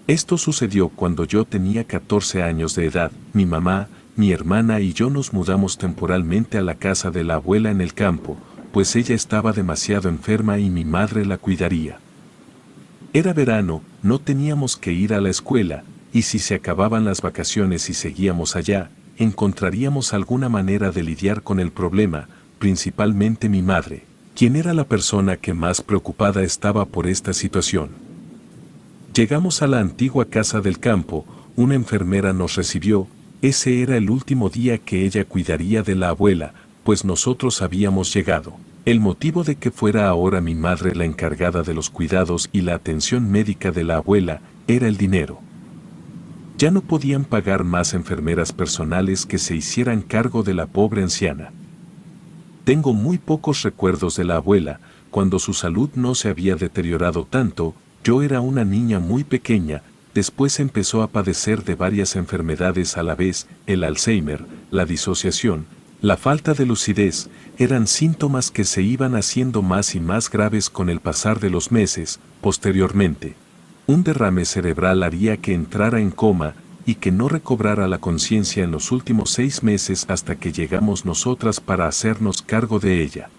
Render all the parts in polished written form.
Esto sucedió cuando yo tenía 14 años de edad. Mi mamá, mi hermana y yo nos mudamos temporalmente a la casa de la abuela en el campo, pues ella estaba demasiado enferma y mi madre la cuidaría. Era verano, no teníamos que ir a la escuela, y si se acababan las vacaciones y seguíamos allá, encontraríamos alguna manera de lidiar con el problema, principalmente mi madre, quien era la persona que más preocupada estaba por esta situación. Llegamos a la antigua casa del campo, una enfermera nos recibió, ese era el último día que ella cuidaría de la abuela, pues nosotros habíamos llegado. El motivo de que fuera ahora mi madre la encargada de los cuidados y la atención médica de la abuela era el dinero. Ya no podían pagar más enfermeras personales que se hicieran cargo de la pobre anciana. Tengo muy pocos recuerdos de la abuela, cuando su salud no se había deteriorado tanto. Yo era una niña muy pequeña, después empezó a padecer de varias enfermedades a la vez, el Alzheimer, la disociación, la falta de lucidez, eran síntomas que se iban haciendo más y más graves con el pasar de los meses. Posteriormente, un derrame cerebral haría que entrara en coma y que no recobrara la conciencia en los últimos 6 meses hasta que llegamos nosotras para hacernos cargo de ella.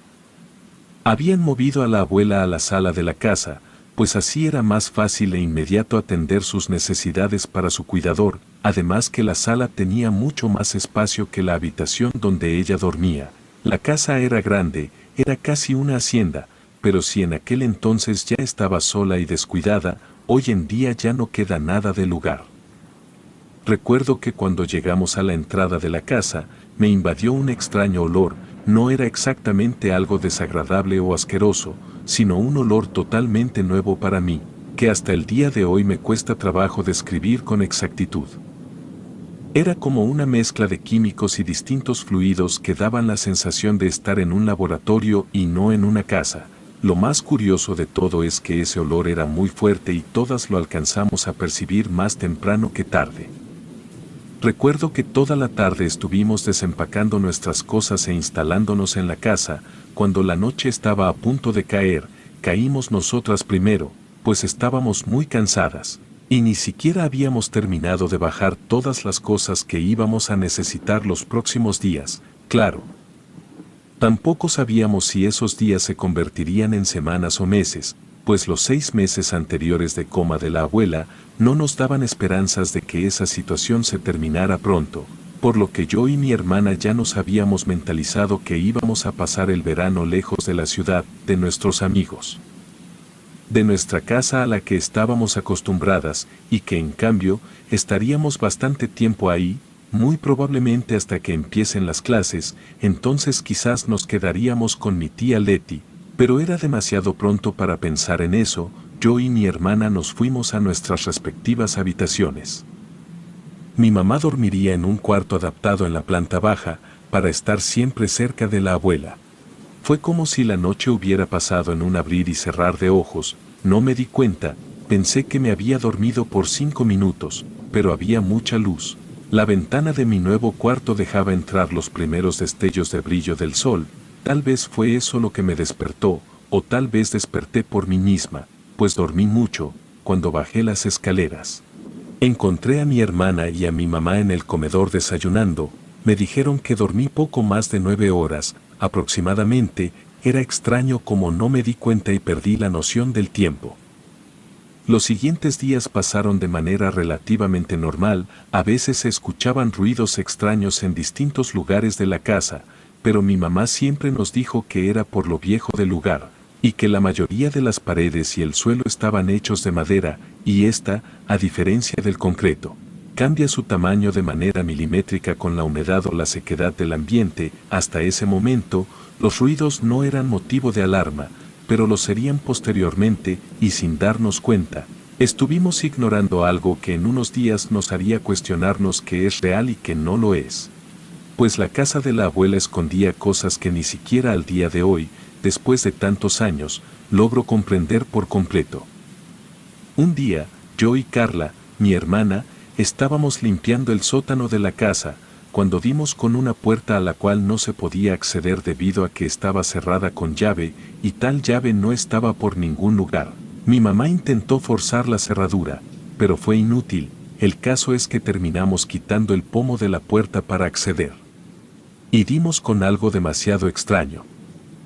Habían movido a la abuela a la sala de la casa, pues así era más fácil e inmediato atender sus necesidades para su cuidador, además que la sala tenía mucho más espacio que la habitación donde ella dormía. La casa era grande, era casi una hacienda, pero si en aquel entonces ya estaba sola y descuidada, hoy en día ya no queda nada de lugar. Recuerdo que cuando llegamos a la entrada de la casa, me invadió un extraño olor. No era exactamente algo desagradable o asqueroso, sino un olor totalmente nuevo para mí, que hasta el día de hoy me cuesta trabajo describir con exactitud. Era como una mezcla de químicos y distintos fluidos que daban la sensación de estar en un laboratorio y no en una casa. Lo más curioso de todo es que ese olor era muy fuerte y todas lo alcanzamos a percibir más temprano que tarde. Recuerdo que toda la tarde estuvimos desempacando nuestras cosas e instalándonos en la casa. Cuando la noche estaba a punto de caer, caímos nosotras primero, pues estábamos muy cansadas, y ni siquiera habíamos terminado de bajar todas las cosas que íbamos a necesitar los próximos días, claro. Tampoco sabíamos si esos días se convertirían en semanas o meses, pues los 6 meses anteriores de coma de la abuela no nos daban esperanzas de que esa situación se terminara pronto, por lo que yo y mi hermana ya nos habíamos mentalizado que íbamos a pasar el verano lejos de la ciudad, de nuestros amigos, de nuestra casa a la que estábamos acostumbradas, y que en cambio estaríamos bastante tiempo ahí, muy probablemente hasta que empiecen las clases. Entonces quizás nos quedaríamos con mi tía Leti, pero era demasiado pronto para pensar en eso. Yo y mi hermana nos fuimos a nuestras respectivas habitaciones. Mi mamá dormiría en un cuarto adaptado en la planta baja, para estar siempre cerca de la abuela. Fue como si la noche hubiera pasado en un abrir y cerrar de ojos. No me di cuenta, pensé que me había dormido por 5 minutos, pero había mucha luz. La ventana de mi nuevo cuarto dejaba entrar los primeros destellos de brillo del sol. Tal vez fue eso lo que me despertó, o tal vez desperté por mí misma, pues dormí mucho. Cuando bajé las escaleras, encontré a mi hermana y a mi mamá en el comedor desayunando. Me dijeron que dormí poco más de 9 horas, aproximadamente. Era extraño como no me di cuenta y perdí la noción del tiempo. Los siguientes días pasaron de manera relativamente normal. A veces se escuchaban ruidos extraños en distintos lugares de la casa, pero mi mamá siempre nos dijo que era por lo viejo del lugar, y que la mayoría de las paredes y el suelo estaban hechos de madera, y esta, a diferencia del concreto, cambia su tamaño de manera milimétrica con la humedad o la sequedad del ambiente. Hasta ese momento, los ruidos no eran motivo de alarma, pero lo serían posteriormente, y sin darnos cuenta, estuvimos ignorando algo que en unos días nos haría cuestionarnos qué es real y qué no lo es. Pues la casa de la abuela escondía cosas que ni siquiera al día de hoy, después de tantos años, logro comprender por completo. Un día, yo y Carla, mi hermana, estábamos limpiando el sótano de la casa, cuando dimos con una puerta a la cual no se podía acceder debido a que estaba cerrada con llave, y tal llave no estaba por ningún lugar. Mi mamá intentó forzar la cerradura, pero fue inútil. El caso es que terminamos quitando el pomo de la puerta para acceder. Y dimos con algo demasiado extraño.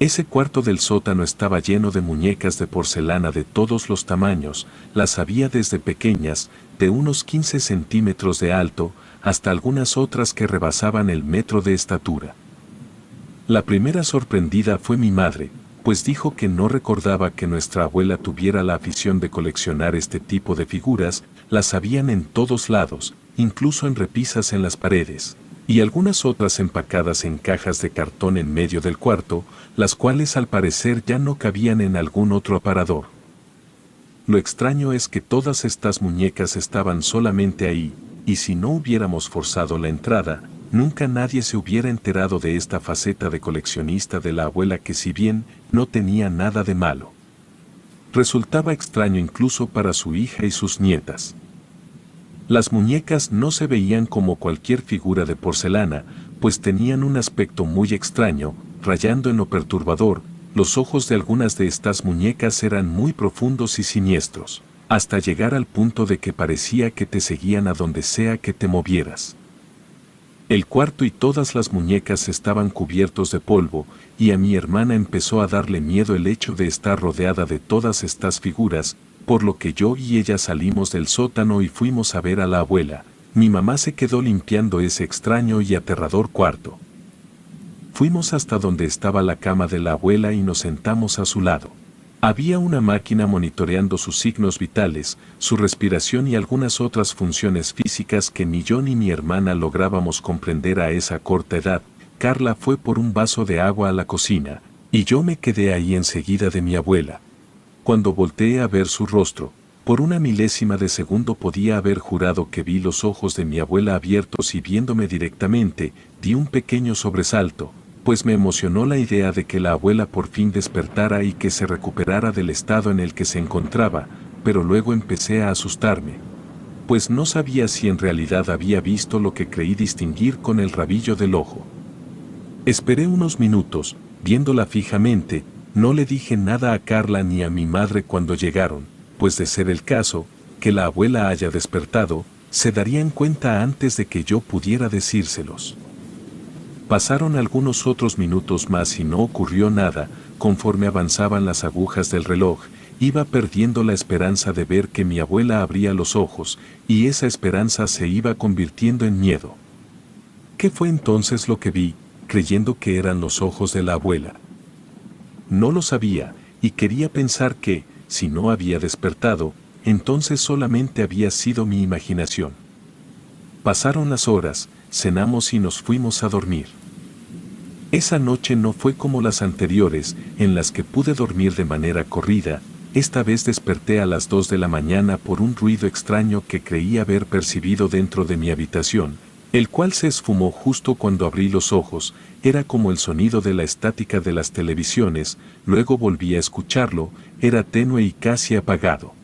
Ese cuarto del sótano estaba lleno de muñecas de porcelana de todos los tamaños, las había desde pequeñas, de unos 15 centímetros de alto, hasta algunas otras que rebasaban el metro de estatura. La primera sorprendida fue mi madre, pues dijo que no recordaba que nuestra abuela tuviera la afición de coleccionar este tipo de figuras, las habían en todos lados, incluso en repisas en las paredes, y algunas otras empacadas en cajas de cartón en medio del cuarto, las cuales al parecer ya no cabían en algún otro aparador. Lo extraño es que todas estas muñecas estaban solamente ahí, y si no hubiéramos forzado la entrada, nunca nadie se hubiera enterado de esta faceta de coleccionista de la abuela que, si bien no tenía nada de malo, resultaba extraño incluso para su hija y sus nietas. Las muñecas no se veían como cualquier figura de porcelana, pues tenían un aspecto muy extraño, rayando en lo perturbador. Los ojos de algunas de estas muñecas eran muy profundos y siniestros, hasta llegar al punto de que parecía que te seguían a donde sea que te movieras. El cuarto y todas las muñecas estaban cubiertos de polvo, y a mi hermana empezó a darle miedo el hecho de estar rodeada de todas estas figuras, por lo que yo y ella salimos del sótano y fuimos a ver a la abuela. Mi mamá se quedó limpiando ese extraño y aterrador cuarto. Fuimos hasta donde estaba la cama de la abuela y nos sentamos a su lado. Había una máquina monitoreando sus signos vitales, su respiración y algunas otras funciones físicas que ni yo ni mi hermana lográbamos comprender a esa corta edad. Carla fue por un vaso de agua a la cocina, y yo me quedé ahí enseguida de mi abuela. Cuando volteé a ver su rostro, por una milésima de segundo podía haber jurado que vi los ojos de mi abuela abiertos y viéndome directamente, di un pequeño sobresalto, pues me emocionó la idea de que la abuela por fin despertara y que se recuperara del estado en el que se encontraba, pero luego empecé a asustarme, pues no sabía si en realidad había visto lo que creí distinguir con el rabillo del ojo. Esperé unos minutos, viéndola fijamente, no le dije nada a Carla ni a mi madre cuando llegaron, pues de ser el caso, que la abuela haya despertado, se darían cuenta antes de que yo pudiera decírselos. Pasaron algunos otros minutos más y no ocurrió nada. Conforme avanzaban las agujas del reloj, iba perdiendo la esperanza de ver que mi abuela abría los ojos, y esa esperanza se iba convirtiendo en miedo. ¿Qué fue entonces lo que vi, creyendo que eran los ojos de la abuela? No lo sabía, y quería pensar que, si no había despertado, entonces solamente había sido mi imaginación. Pasaron las horas, cenamos y nos fuimos a dormir. Esa noche no fue como las anteriores, en las que pude dormir de manera corrida. Esta vez desperté a las 2 de la mañana por un ruido extraño que creí haber percibido dentro de mi habitación, el cual se esfumó justo cuando abrí los ojos. Era como el sonido de la estática de las televisiones. Luego volví a escucharlo, era tenue y casi apagado.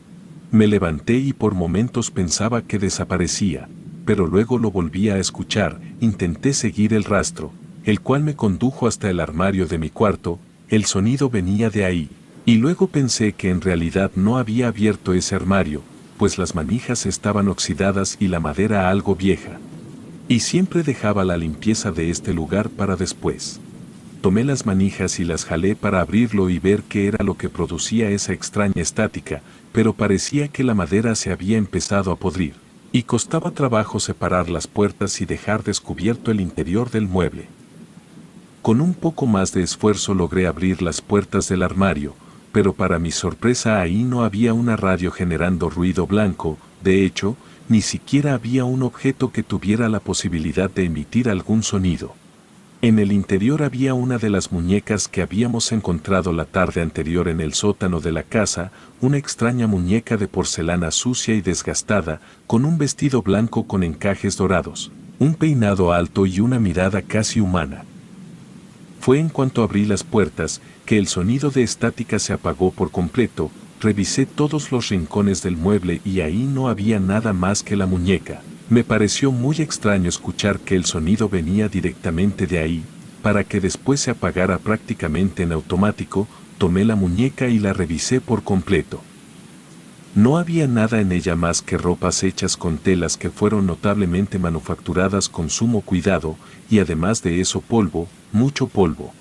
Me levanté y por momentos pensaba que desaparecía, pero luego lo volví a escuchar. Intenté seguir el rastro, el cual me condujo hasta el armario de mi cuarto. El sonido venía de ahí, y luego pensé que en realidad no había abierto ese armario, pues las manijas estaban oxidadas y la madera algo vieja. Y siempre dejaba la limpieza de este lugar para después. Tomé las manijas y las jalé para abrirlo y ver qué era lo que producía esa extraña estática, pero parecía que la madera se había empezado a podrir, y costaba trabajo separar las puertas y dejar descubierto el interior del mueble. Con un poco más de esfuerzo logré abrir las puertas del armario, pero para mi sorpresa ahí no había una radio generando ruido blanco. De hecho, ni siquiera había un objeto que tuviera la posibilidad de emitir algún sonido. En el interior había una de las muñecas que habíamos encontrado la tarde anterior en el sótano de la casa, una extraña muñeca de porcelana sucia y desgastada, con un vestido blanco con encajes dorados, un peinado alto y una mirada casi humana. Fue en cuanto abrí las puertas que el sonido de estática se apagó por completo. Revisé todos los rincones del mueble y ahí no había nada más que la muñeca. Me pareció muy extraño escuchar que el sonido venía directamente de ahí, para que después se apagara prácticamente en automático. Tomé la muñeca y la revisé por completo. No había nada en ella más que ropas hechas con telas que fueron notablemente manufacturadas con sumo cuidado, y además de eso polvo, mucho polvo.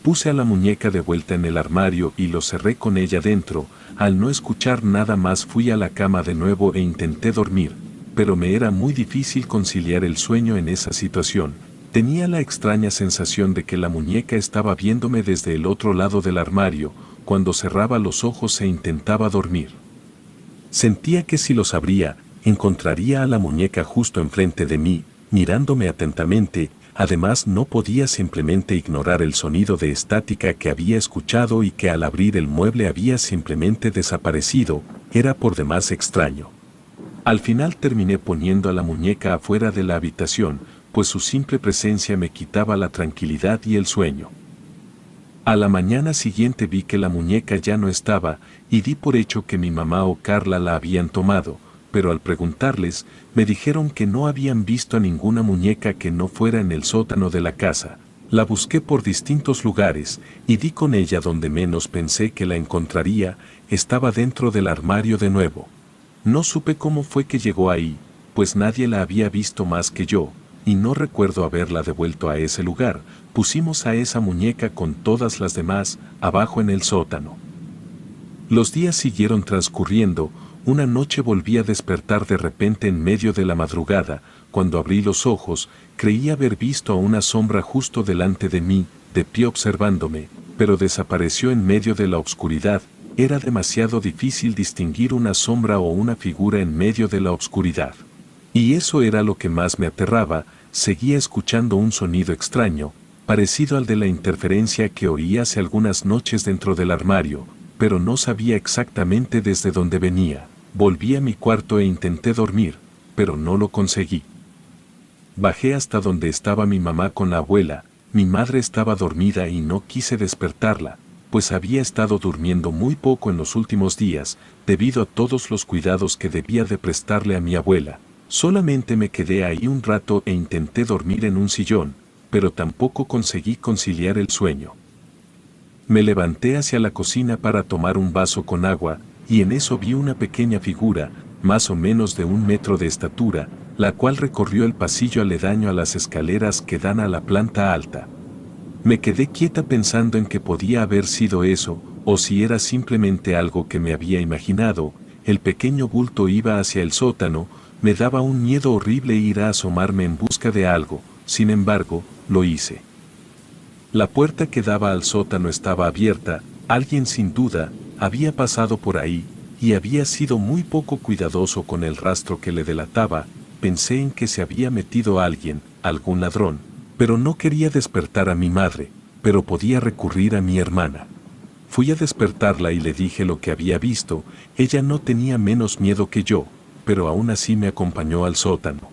Puse a la muñeca de vuelta en el armario y lo cerré con ella dentro. Al no escuchar nada más fui a la cama de nuevo e intenté dormir, pero me era muy difícil conciliar el sueño en esa situación. Tenía la extraña sensación de que la muñeca estaba viéndome desde el otro lado del armario, cuando cerraba los ojos e intentaba dormir. Sentía que si los abría, encontraría a la muñeca justo enfrente de mí, mirándome atentamente. Además no podía simplemente ignorar el sonido de estática que había escuchado y que al abrir el mueble había simplemente desaparecido. Era por demás extraño. Al final terminé poniendo a la muñeca afuera de la habitación, pues su simple presencia me quitaba la tranquilidad y el sueño. A la mañana siguiente vi que la muñeca ya no estaba, y di por hecho que mi mamá o Carla la habían tomado, pero al preguntarles, me dijeron que no habían visto a ninguna muñeca que no fuera en el sótano de la casa. La busqué por distintos lugares, y di con ella donde menos pensé que la encontraría. Estaba dentro del armario de nuevo. No supe cómo fue que llegó ahí, pues nadie la había visto más que yo, y no recuerdo haberla devuelto a ese lugar. Pusimos a esa muñeca con todas las demás, abajo en el sótano. Los días siguieron transcurriendo. Una noche volví a despertar de repente en medio de la madrugada. Cuando abrí los ojos, creí haber visto a una sombra justo delante de mí, de pie observándome, pero desapareció en medio de la oscuridad. Era demasiado difícil distinguir una sombra o una figura en medio de la oscuridad. Y eso era lo que más me aterraba. Seguía escuchando un sonido extraño, parecido al de la interferencia que oí hace algunas noches dentro del armario, pero no sabía exactamente desde dónde venía. Volví a mi cuarto e intenté dormir, pero no lo conseguí. Bajé hasta donde estaba mi mamá con la abuela. Mi madre estaba dormida y no quise despertarla, pues había estado durmiendo muy poco en los últimos días, debido a todos los cuidados que debía de prestarle a mi abuela. Solamente me quedé ahí un rato e intenté dormir en un sillón, pero tampoco conseguí conciliar el sueño. Me levanté hacia la cocina para tomar un vaso con agua, y en eso vi una pequeña figura, más o menos de 1 metro de estatura, la cual recorrió el pasillo aledaño a las escaleras que dan a la planta alta. Me quedé quieta pensando en que podía haber sido eso, o si era simplemente algo que me había imaginado. El pequeño bulto iba hacia el sótano. Me daba un miedo horrible ir a asomarme en busca de algo. Sin embargo, lo hice. La puerta que daba al sótano estaba abierta. Alguien sin duda había pasado por ahí, y había sido muy poco cuidadoso con el rastro que le delataba. Pensé en que se había metido alguien, algún ladrón, pero no quería despertar a mi madre, pero podía recurrir a mi hermana. Fui a despertarla y le dije lo que había visto. Ella no tenía menos miedo que yo, pero aún así me acompañó al sótano.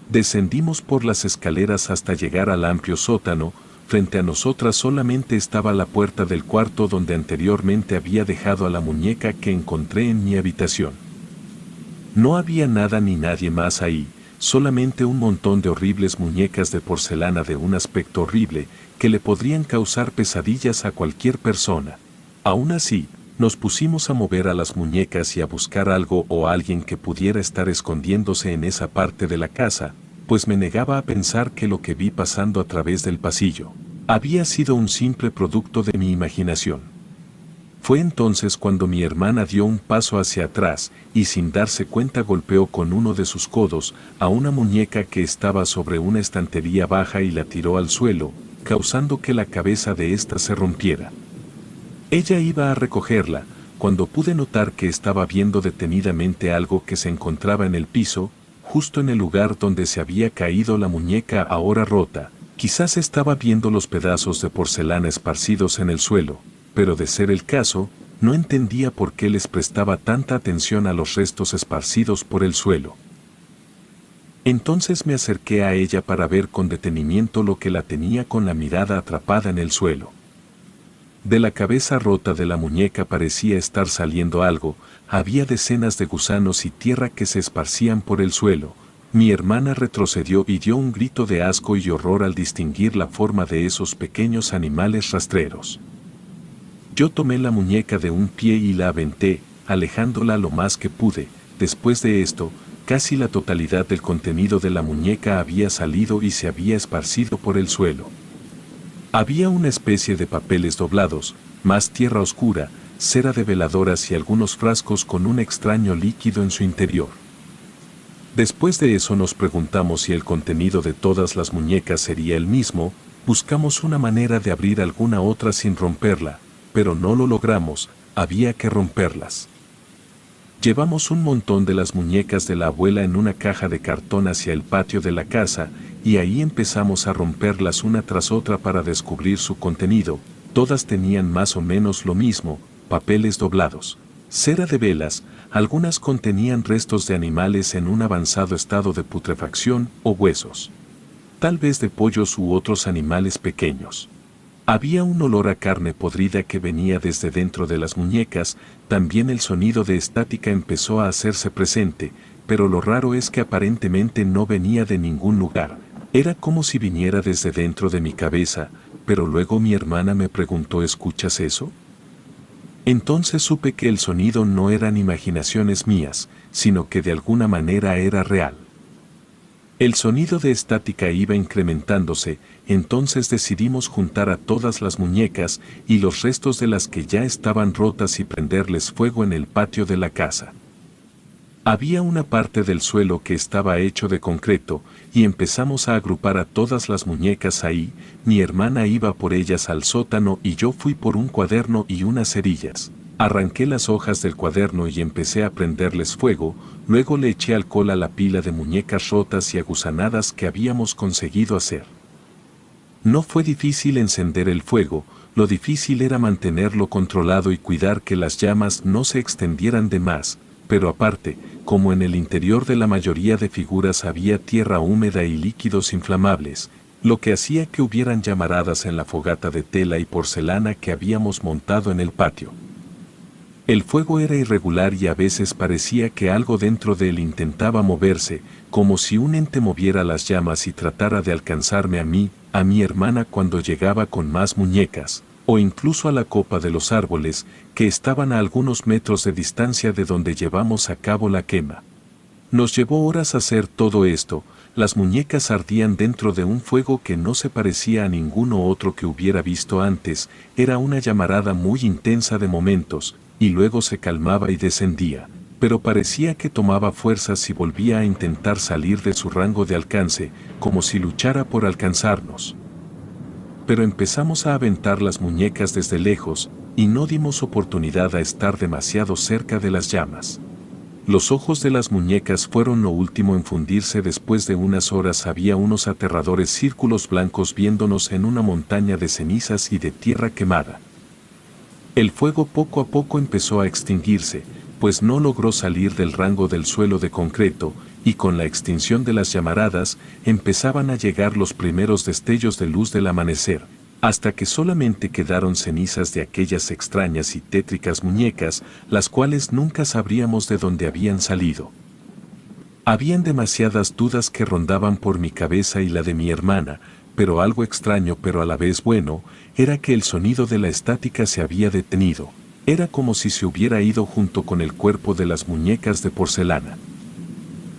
Descendimos por las escaleras hasta llegar al amplio sótano. Frente a nosotras solamente estaba la puerta del cuarto donde anteriormente había dejado a la muñeca que encontré en mi habitación. No había nada ni nadie más ahí, solamente un montón de horribles muñecas de porcelana de un aspecto horrible que le podrían causar pesadillas a cualquier persona. Aún así, nos pusimos a mover a las muñecas y a buscar algo o alguien que pudiera estar escondiéndose en esa parte de la casa, pues me negaba a pensar que lo que vi pasando a través del pasillo había sido un simple producto de mi imaginación. Fue entonces cuando mi hermana dio un paso hacia atrás y sin darse cuenta golpeó con uno de sus codos a una muñeca que estaba sobre una estantería baja y la tiró al suelo, causando que la cabeza de ésta se rompiera. Ella iba a recogerla, cuando pude notar que estaba viendo detenidamente algo que se encontraba en el piso, justo en el lugar donde se había caído la muñeca ahora rota. Quizás estaba viendo los pedazos de porcelana esparcidos en el suelo, pero de ser el caso, no entendía por qué les prestaba tanta atención a los restos esparcidos por el suelo. Entonces me acerqué a ella para ver con detenimiento lo que la tenía con la mirada atrapada en el suelo. De la cabeza rota de la muñeca parecía estar saliendo algo. Había decenas de gusanos y tierra que se esparcían por el suelo. Mi hermana retrocedió y dio un grito de asco y horror al distinguir la forma de esos pequeños animales rastreros. Yo tomé la muñeca de un pie y la aventé alejándola lo más que pude. Después de esto, casi la totalidad del contenido de la muñeca había salido y se había esparcido por el suelo. Había una especie de papeles doblados, más tierra oscura, cera de veladoras y algunos frascos con un extraño líquido en su interior. Después de eso nos preguntamos si el contenido de todas las muñecas sería el mismo, buscamos una manera de abrir alguna otra sin romperla, pero no lo logramos, había que romperlas. Llevamos un montón de las muñecas de la abuela en una caja de cartón hacia el patio de la casa, y ahí empezamos a romperlas una tras otra para descubrir su contenido. Todas tenían más o menos lo mismo, papeles doblados, cera de velas, algunas contenían restos de animales en un avanzado estado de putrefacción o huesos. Tal vez de pollos u otros animales pequeños. Había un olor a carne podrida que venía desde dentro de las muñecas, también el sonido de estática empezó a hacerse presente, pero lo raro es que aparentemente no venía de ningún lugar, era como si viniera desde dentro de mi cabeza, pero luego mi hermana me preguntó: ¿escuchas eso? Entonces supe que el sonido no eran imaginaciones mías, sino que de alguna manera era real. El sonido de estática iba incrementándose, entonces decidimos juntar a todas las muñecas y los restos de las que ya estaban rotas y prenderles fuego en el patio de la casa. Había una parte del suelo que estaba hecho de concreto, y empezamos a agrupar a todas las muñecas ahí. Mi hermana iba por ellas al sótano y yo fui por un cuaderno y unas cerillas. Arranqué las hojas del cuaderno y empecé a prenderles fuego, luego le eché alcohol a la pila de muñecas rotas y aguzanadas que habíamos conseguido hacer. No fue difícil encender el fuego, lo difícil era mantenerlo controlado y cuidar que las llamas no se extendieran de más, pero aparte, como en el interior de la mayoría de figuras había tierra húmeda y líquidos inflamables, lo que hacía que hubieran llamaradas en la fogata de tela y porcelana que habíamos montado en el patio. El fuego era irregular y a veces parecía que algo dentro de él intentaba moverse, como si un ente moviera las llamas y tratara de alcanzarme a mí, a mi hermana cuando llegaba con más muñecas, o incluso a la copa de los árboles, que estaban a algunos metros de distancia de donde llevamos a cabo la quema. Nos llevó horas hacer todo esto, las muñecas ardían dentro de un fuego que no se parecía a ninguno otro que hubiera visto antes, era una llamarada muy intensa de momentos, y luego se calmaba y descendía, pero parecía que tomaba fuerzas y volvía a intentar salir de su rango de alcance, como si luchara por alcanzarnos. Pero empezamos a aventar las muñecas desde lejos, y no dimos oportunidad a estar demasiado cerca de las llamas. Los ojos de las muñecas fueron lo último en fundirse. Después de unas horas había unos aterradores círculos blancos viéndonos en una montaña de cenizas y de tierra quemada. El fuego poco a poco empezó a extinguirse, pues no logró salir del rango del suelo de concreto, y con la extinción de las llamaradas empezaban a llegar los primeros destellos de luz del amanecer, hasta que solamente quedaron cenizas de aquellas extrañas y tétricas muñecas, las cuales nunca sabríamos de dónde habían salido. Habían demasiadas dudas que rondaban por mi cabeza y la de mi hermana, pero algo extraño pero a la vez bueno, era que el sonido de la estática se había detenido, era como si se hubiera ido junto con el cuerpo de las muñecas de porcelana.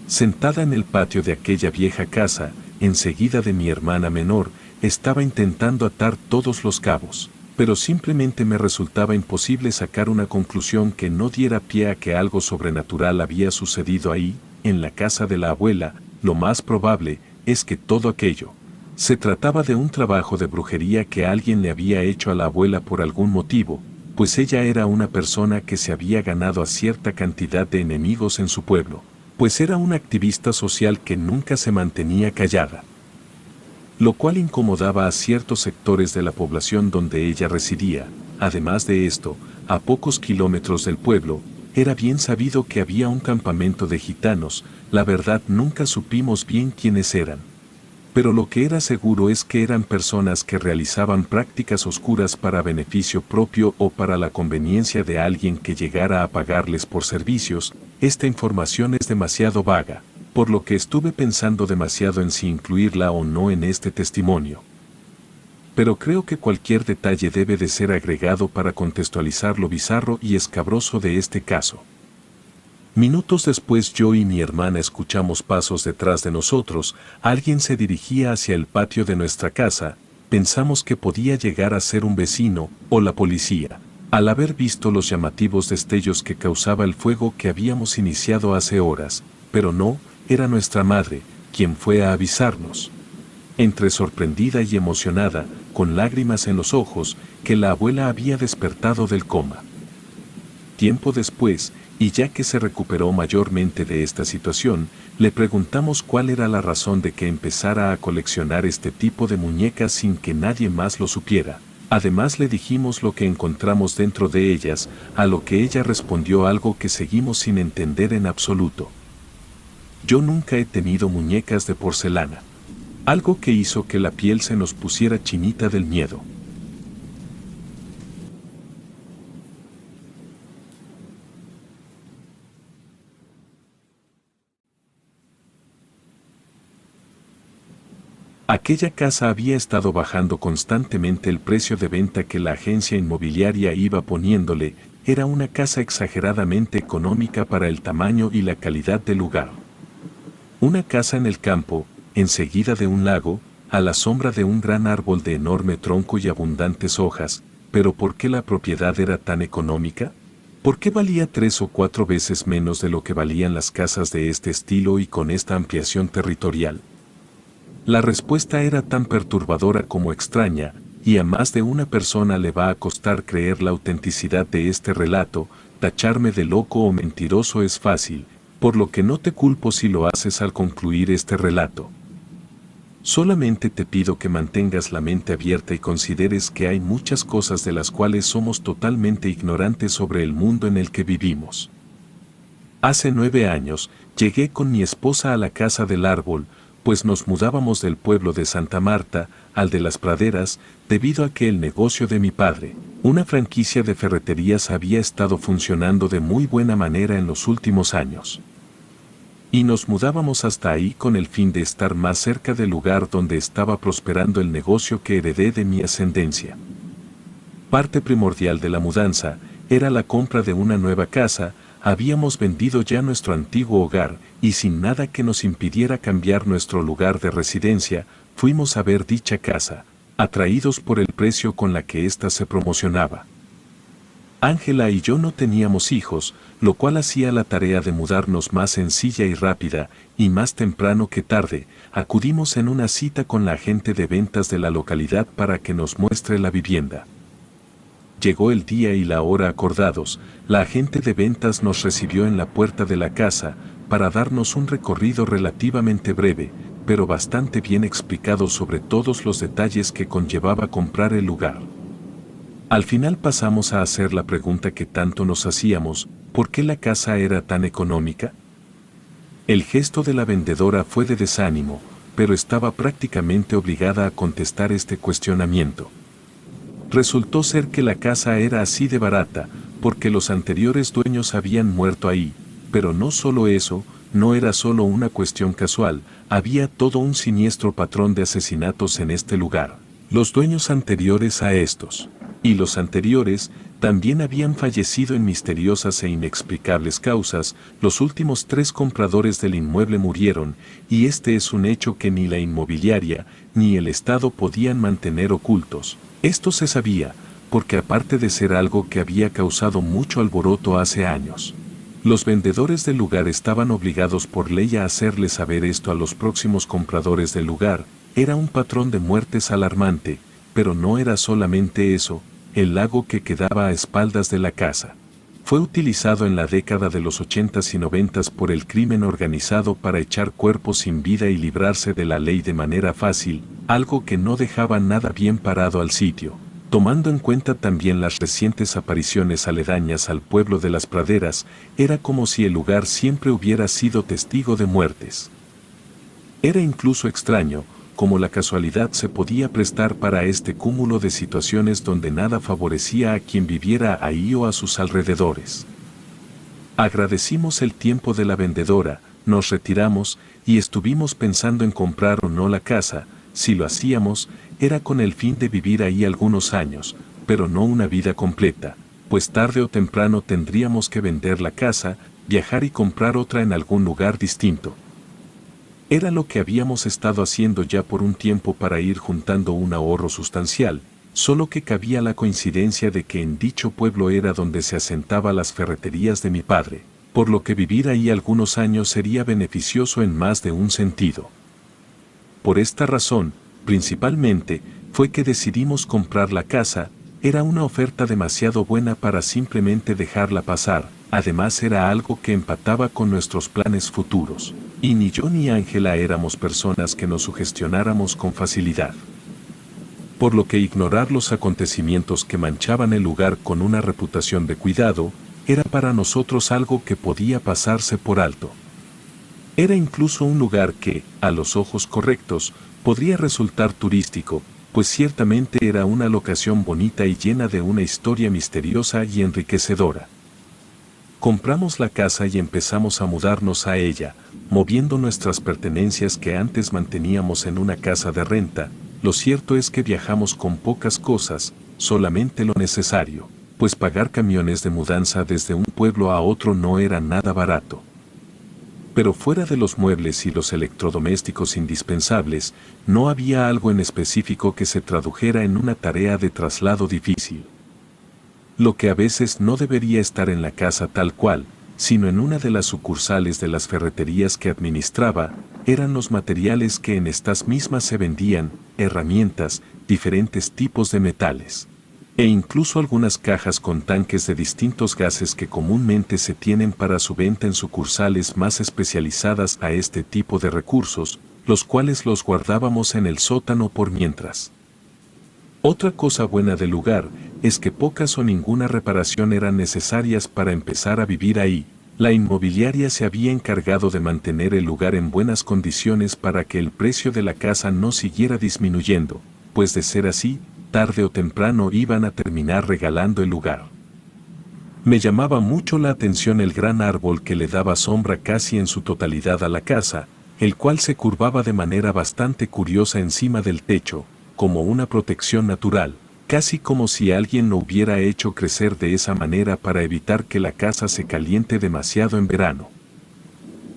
Sentada en el patio de aquella vieja casa, enseguida de mi hermana menor, estaba intentando atar todos los cabos, pero simplemente me resultaba imposible sacar una conclusión que no diera pie a que algo sobrenatural había sucedido ahí, en la casa de la abuela. Lo más probable es que todo aquello se trataba de un trabajo de brujería que alguien le había hecho a la abuela por algún motivo, pues ella era una persona que se había ganado a cierta cantidad de enemigos en su pueblo, pues era una activista social que nunca se mantenía callada, lo cual incomodaba a ciertos sectores de la población donde ella residía. Además de esto, a pocos kilómetros del pueblo, era bien sabido que había un campamento de gitanos. La verdad nunca supimos bien quiénes eran, pero lo que era seguro es que eran personas que realizaban prácticas oscuras para beneficio propio o para la conveniencia de alguien que llegara a pagarles por servicios. Esta información es demasiado vaga, por lo que estuve pensando demasiado en si incluirla o no en este testimonio. pero creo que cualquier detalle debe de ser agregado para contextualizar lo bizarro y escabroso de este caso. Minutos después yo y mi hermana escuchamos pasos detrás de nosotros, alguien se dirigía hacia el patio de nuestra casa, pensamos que podía llegar a ser un vecino o la policía, al haber visto los llamativos destellos que causaba el fuego que habíamos iniciado hace horas, pero no, era nuestra madre, quien fue a avisarnos. Entre sorprendida y emocionada, con lágrimas en los ojos, que la abuela había despertado del coma. Tiempo después, y ya que se recuperó mayormente de esta situación, le preguntamos cuál era la razón de que empezara a coleccionar este tipo de muñecas sin que nadie más lo supiera. Además le dijimos lo que encontramos dentro de ellas, a lo que ella respondió algo que seguimos sin entender en absoluto. Yo nunca he tenido muñecas de porcelana. Algo que hizo que la piel se nos pusiera chinita del miedo. Aquella casa había estado bajando constantemente el precio de venta que la agencia inmobiliaria iba poniéndole, era una casa exageradamente económica para el tamaño y la calidad del lugar. Una casa en el campo, enseguida de un lago, a la sombra de un gran árbol de enorme tronco y abundantes hojas, pero ¿por qué la propiedad era tan económica? ¿Por qué valía 3 o 4 veces menos de lo que valían las casas de este estilo y con esta ampliación territorial? La respuesta era tan perturbadora como extraña, y a más de una persona le va a costar creer la autenticidad de este relato. Tacharme de loco o mentiroso es fácil, por lo que no te culpo si lo haces al concluir este relato. Solamente te pido que mantengas la mente abierta y consideres que hay muchas cosas de las cuales somos totalmente ignorantes sobre el mundo en el que vivimos. Hace 9 años, llegué con mi esposa a la casa del árbol, pues nos mudábamos del pueblo de Santa Marta al de Las Praderas, debido a que el negocio de mi padre, una franquicia de ferreterías, había estado funcionando de muy buena manera en los últimos años. Y nos mudábamos hasta ahí con el fin de estar más cerca del lugar donde estaba prosperando el negocio que heredé de mi ascendencia. Parte primordial de la mudanza era la compra de una nueva casa. Habíamos vendido ya nuestro antiguo hogar, y sin nada que nos impidiera cambiar nuestro lugar de residencia, fuimos a ver dicha casa, atraídos por el precio con la que ésta se promocionaba. Ángela y yo no teníamos hijos, lo cual hacía la tarea de mudarnos más sencilla y rápida, y más temprano que tarde, acudimos en una cita con la agente de ventas de la localidad para que nos muestre la vivienda. Llegó el día y la hora acordados, la agente de ventas nos recibió en la puerta de la casa, para darnos un recorrido relativamente breve, pero bastante bien explicado sobre todos los detalles que conllevaba comprar el lugar. Al final pasamos a hacer la pregunta que tanto nos hacíamos: ¿por qué la casa era tan económica? El gesto de la vendedora fue de desánimo, pero estaba prácticamente obligada a contestar este cuestionamiento. Resultó ser que la casa era así de barata, porque los anteriores dueños habían muerto ahí, pero no solo eso, no era solo una cuestión casual, había todo un siniestro patrón de asesinatos en este lugar. Los dueños anteriores a estos, y los anteriores, también habían fallecido en misteriosas e inexplicables causas. Los últimos 3 compradores del inmueble murieron, y este es un hecho que ni la inmobiliaria ni el Estado podían mantener ocultos. Esto se sabía, porque aparte de ser algo que había causado mucho alboroto hace años, los vendedores del lugar estaban obligados por ley a hacerle saber esto a los próximos compradores del lugar. Era un patrón de muertes alarmante, pero no era solamente eso. El lago que quedaba a espaldas de la casa fue utilizado en la década de los 80s y 90s por el crimen organizado para echar cuerpos sin vida y librarse de la ley de manera fácil, algo que no dejaba nada bien parado al sitio. Tomando en cuenta también las recientes apariciones aledañas al pueblo de Las Praderas, era como si el lugar siempre hubiera sido testigo de muertes. Era incluso extraño cómo la casualidad se podía prestar para este cúmulo de situaciones donde nada favorecía a quien viviera ahí o a sus alrededores. Agradecimos el tiempo de la vendedora, nos retiramos y estuvimos pensando en comprar o no la casa. Si lo hacíamos, era con el fin de vivir ahí algunos años, pero no una vida completa, pues tarde o temprano tendríamos que vender la casa, viajar y comprar otra en algún lugar distinto. Era lo que habíamos estado haciendo ya por un tiempo para ir juntando un ahorro sustancial, solo que cabía la coincidencia de que en dicho pueblo era donde se asentaban las ferreterías de mi padre, por lo que vivir ahí algunos años sería beneficioso en más de un sentido. Por esta razón, principalmente, fue que decidimos comprar la casa. Era una oferta demasiado buena para simplemente dejarla pasar, además era algo que empataba con nuestros planes futuros, y ni yo ni Ángela éramos personas que nos sugestionáramos con facilidad. Por lo que ignorar los acontecimientos que manchaban el lugar con una reputación de cuidado, era para nosotros algo que podía pasarse por alto. Era incluso un lugar que, a los ojos correctos, podría resultar turístico, pues ciertamente era una locación bonita y llena de una historia misteriosa y enriquecedora. Compramos la casa y empezamos a mudarnos a ella, moviendo nuestras pertenencias que antes manteníamos en una casa de renta. Lo cierto es que viajamos con pocas cosas, solamente lo necesario, pues pagar camiones de mudanza desde un pueblo a otro no era nada barato. Pero fuera de los muebles y los electrodomésticos indispensables, no había algo en específico que se tradujera en una tarea de traslado difícil. Lo que a veces no debería estar en la casa tal cual, sino en una de las sucursales de las ferreterías que administraba, eran los materiales que en estas mismas se vendían, herramientas, diferentes tipos de metales, e incluso algunas cajas con tanques de distintos gases que comúnmente se tienen para su venta en sucursales más especializadas a este tipo de recursos, los cuales los guardábamos en el sótano por mientras. Otra cosa buena del lugar es que pocas o ninguna reparación eran necesarias para empezar a vivir ahí. La inmobiliaria se había encargado de mantener el lugar en buenas condiciones para que el precio de la casa no siguiera disminuyendo, pues de ser así, tarde o temprano iban a terminar regalando el lugar. Me llamaba mucho la atención el gran árbol que le daba sombra casi en su totalidad a la casa, el cual se curvaba de manera bastante curiosa encima del techo, como una protección natural, casi como si alguien lo hubiera hecho crecer de esa manera para evitar que la casa se caliente demasiado en verano.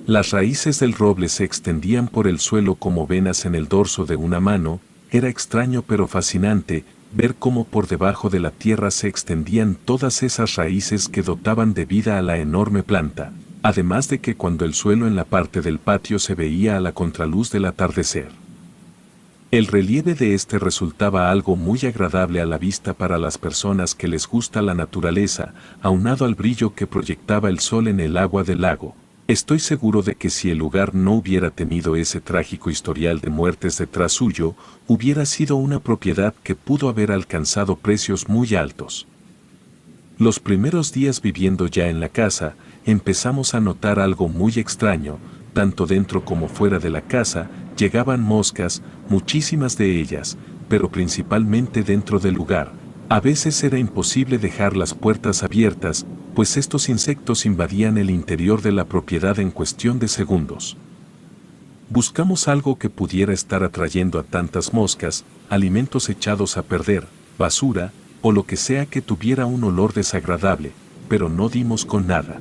Las raíces del roble se extendían por el suelo como venas en el dorso de una mano. Era extraño pero fascinante ver cómo por debajo de la tierra se extendían todas esas raíces que dotaban de vida a la enorme planta, además de que cuando el suelo en la parte del patio se veía a la contraluz del atardecer, el relieve de este resultaba algo muy agradable a la vista para las personas que les gusta la naturaleza, aunado al brillo que proyectaba el sol en el agua del lago. Estoy seguro de que si el lugar no hubiera tenido ese trágico historial de muertes detrás suyo, hubiera sido una propiedad que pudo haber alcanzado precios muy altos. Los primeros días viviendo ya en la casa, empezamos a notar algo muy extraño. Tanto dentro como fuera de la casa, llegaban moscas, muchísimas de ellas, pero principalmente dentro del lugar. A veces era imposible dejar las puertas abiertas, pues estos insectos invadían el interior de la propiedad en cuestión de segundos. Buscamos algo que pudiera estar atrayendo a tantas moscas, alimentos echados a perder, basura, o lo que sea que tuviera un olor desagradable, pero no dimos con nada.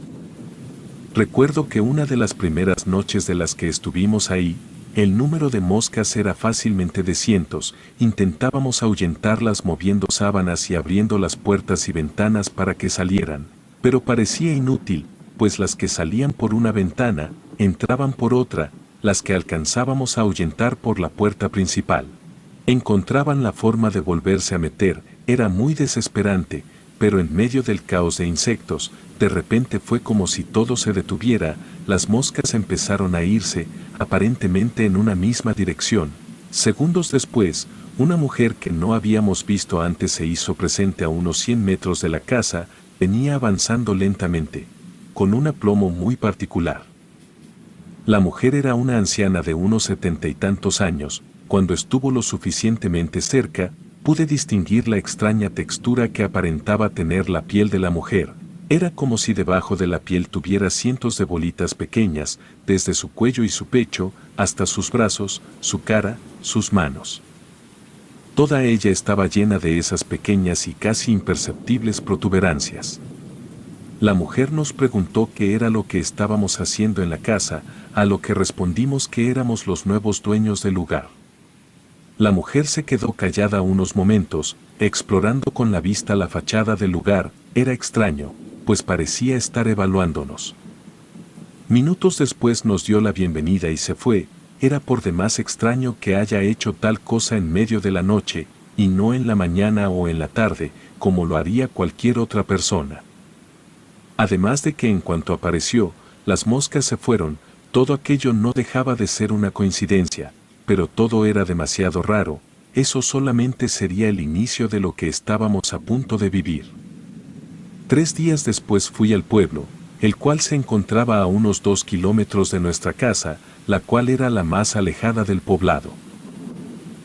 Recuerdo que una de las primeras noches de las que estuvimos ahí, el número de moscas era fácilmente de cientos. Intentábamos ahuyentarlas moviendo sábanas y abriendo las puertas y ventanas para que salieran, pero parecía inútil, pues las que salían por una ventana, entraban por otra, las que alcanzábamos a ahuyentar por la puerta principal encontraban la forma de volverse a meter. Era muy desesperante, pero en medio del caos de insectos, de repente fue como si todo se detuviera. Las moscas empezaron a irse, aparentemente en una misma dirección. Segundos después, una mujer que no habíamos visto antes se hizo presente a unos 100 metros de la casa. Venía avanzando lentamente, con un aplomo muy particular. La mujer era una anciana de unos 70 y tantos años. Cuando estuvo lo suficientemente cerca, pude distinguir la extraña textura que aparentaba tener la piel de la mujer. Era como si debajo de la piel tuviera cientos de bolitas pequeñas, desde su cuello y su pecho, hasta sus brazos, su cara, sus manos. Toda ella estaba llena de esas pequeñas y casi imperceptibles protuberancias. La mujer nos preguntó qué era lo que estábamos haciendo en la casa, a lo que respondimos que éramos los nuevos dueños del lugar. La mujer se quedó callada unos momentos, explorando con la vista la fachada del lugar. Era extraño, pues parecía estar evaluándonos. Minutos después nos dio la bienvenida y se fue. Era por demás extraño que haya hecho tal cosa en medio de la noche, y no en la mañana o en la tarde, como lo haría cualquier otra persona. Además de que en cuanto apareció, las moscas se fueron. Todo aquello no dejaba de ser una coincidencia, pero todo era demasiado raro. Eso solamente sería el inicio de lo que estábamos a punto de vivir. 3 días después fui al pueblo, el cual se encontraba a unos 2 kilómetros de nuestra casa, la cual era la más alejada del poblado.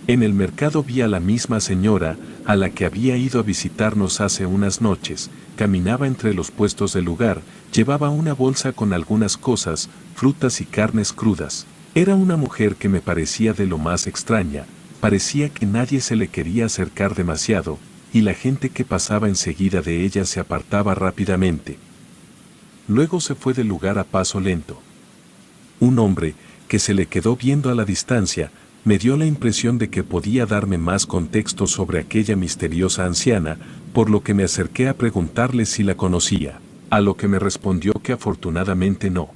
En el mercado vi a la misma señora, a la que había ido a visitarnos hace unas noches. Caminaba entre los puestos del lugar, llevaba una bolsa con algunas cosas, frutas y carnes crudas. Era una mujer que me parecía de lo más extraña, parecía que nadie se le quería acercar demasiado, y la gente que pasaba enseguida de ella se apartaba rápidamente. Luego se fue del lugar a paso lento. Un hombre, que se le quedó viendo a la distancia, me dio la impresión de que podía darme más contexto sobre aquella misteriosa anciana, por lo que me acerqué a preguntarle si la conocía, a lo que me respondió que afortunadamente no.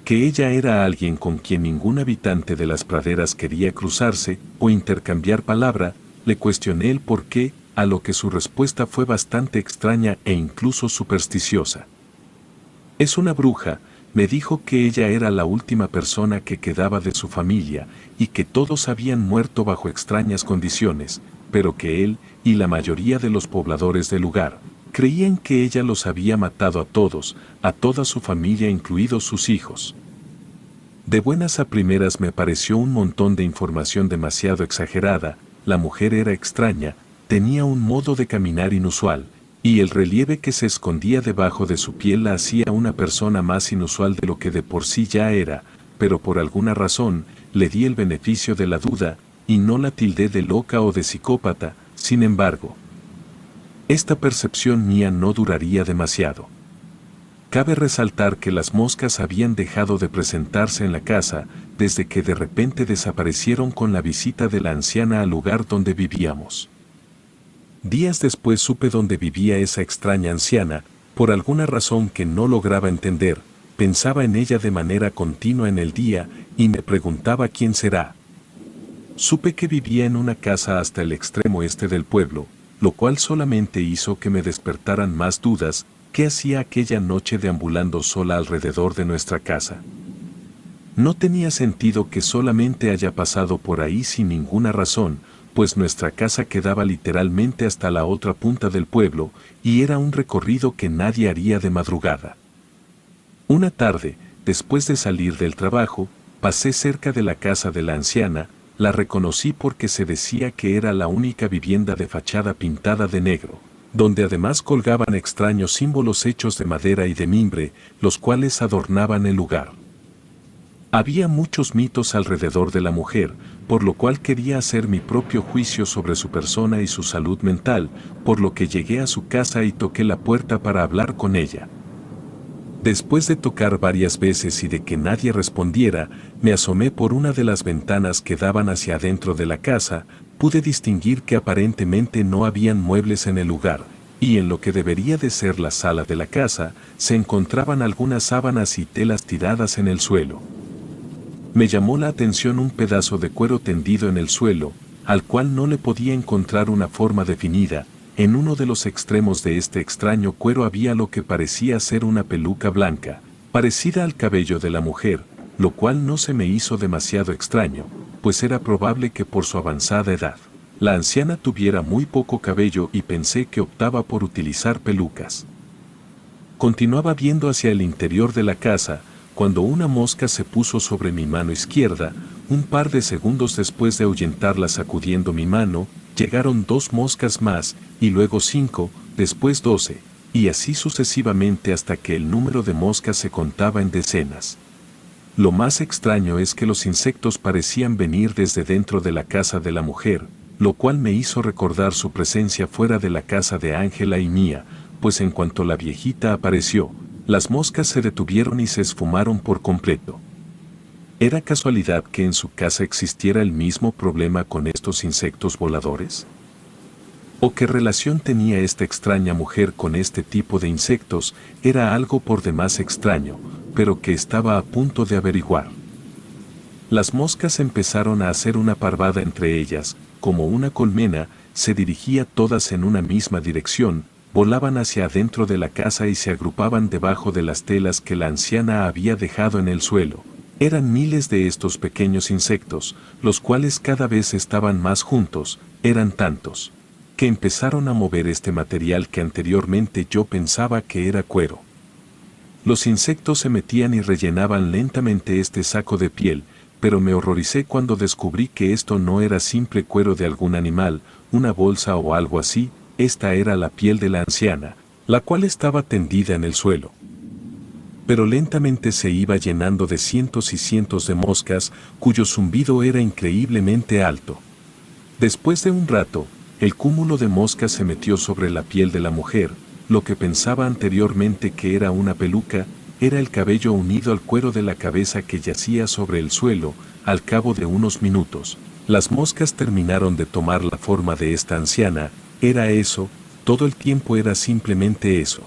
Que ella era alguien con quien ningún habitante de las praderas quería cruzarse o intercambiar palabra. Le cuestioné el por qué, a lo que su respuesta fue bastante extraña e incluso supersticiosa. Es una bruja. Me dijo que ella era la última persona que quedaba de su familia y que todos habían muerto bajo extrañas condiciones, pero que él y la mayoría de los pobladores del lugar creían que ella los había matado a todos, a toda su familia incluidos sus hijos. De buenas a primeras me pareció un montón de información demasiado exagerada. La mujer era extraña, tenía un modo de caminar inusual, y el relieve que se escondía debajo de su piel la hacía una persona más inusual de lo que de por sí ya era, pero por alguna razón le di el beneficio de la duda, y no la tildé de loca o de psicópata. Sin embargo, esta percepción mía no duraría demasiado. Cabe resaltar que las moscas habían dejado de presentarse en la casa desde que de repente desaparecieron con la visita de la anciana al lugar donde vivíamos. Días después supe dónde vivía esa extraña anciana. Por alguna razón que no lograba entender, pensaba en ella de manera continua en el día y me preguntaba quién será. Supe que vivía en una casa hasta el extremo este del pueblo, lo cual solamente hizo que me despertaran más dudas. ¿Qué hacía aquella noche deambulando sola alrededor de nuestra casa? No tenía sentido que solamente haya pasado por ahí sin ninguna razón, pues nuestra casa quedaba literalmente hasta la otra punta del pueblo, y era un recorrido que nadie haría de madrugada. Una tarde, después de salir del trabajo, pasé cerca de la casa de la anciana. La reconocí porque se decía que era la única vivienda de fachada pintada de negro, donde además colgaban extraños símbolos hechos de madera y de mimbre, los cuales adornaban el lugar. Había muchos mitos alrededor de la mujer, por lo cual quería hacer mi propio juicio sobre su persona y su salud mental, por lo que llegué a su casa y toqué la puerta para hablar con ella. Después de tocar varias veces y de que nadie respondiera, me asomé por una de las ventanas que daban hacia adentro de la casa. Pude distinguir que aparentemente no habían muebles en el lugar, y en lo que debería de ser la sala de la casa, se encontraban algunas sábanas y telas tiradas en el suelo. Me llamó la atención un pedazo de cuero tendido en el suelo, al cual no le podía encontrar una forma definida. En uno de los extremos de este extraño cuero había lo que parecía ser una peluca blanca, parecida al cabello de la mujer, lo cual no se me hizo demasiado extraño, pues era probable que por su avanzada edad, la anciana tuviera muy poco cabello y pensé que optaba por utilizar pelucas. Continuaba viendo hacia el interior de la casa, cuando una mosca se puso sobre mi mano izquierda. Un par de segundos después de ahuyentarla sacudiendo mi mano, llegaron 2 moscas más, y luego 5, después 12, y así sucesivamente hasta que el número de moscas se contaba en decenas. Lo más extraño es que los insectos parecían venir desde dentro de la casa de la mujer. lo cual me hizo recordar su presencia fuera de la casa de Ángela y mía, pues en cuanto la viejita apareció, las moscas se detuvieron y se esfumaron por completo. ¿Era casualidad que en su casa existiera el mismo problema con estos insectos voladores? ¿O qué relación tenía esta extraña mujer con este tipo de insectos? Era algo por demás extraño, pero que estaba a punto de averiguar. Las moscas empezaron a hacer una parvada entre ellas, como una colmena, se dirigía todas en una misma dirección, volaban hacia adentro de la casa y se agrupaban debajo de las telas que la anciana había dejado en el suelo. Eran miles de estos pequeños insectos, los cuales cada vez estaban más juntos, eran tantos, que empezaron a mover este material que anteriormente yo pensaba que era cuero. Los insectos se metían y rellenaban lentamente este saco de piel, pero me horroricé cuando descubrí que esto no era simple cuero de algún animal, una bolsa o algo así, esta era la piel de la anciana, la cual estaba tendida en el suelo. Pero lentamente se iba llenando de cientos y cientos de moscas, cuyo zumbido era increíblemente alto. Después de un rato, el cúmulo de moscas se metió sobre la piel de la mujer, lo que pensaba anteriormente que era una peluca, era el cabello unido al cuero de la cabeza que yacía sobre el suelo. Al cabo de unos minutos, las moscas terminaron de tomar la forma de esta anciana, era eso, todo el tiempo era simplemente eso.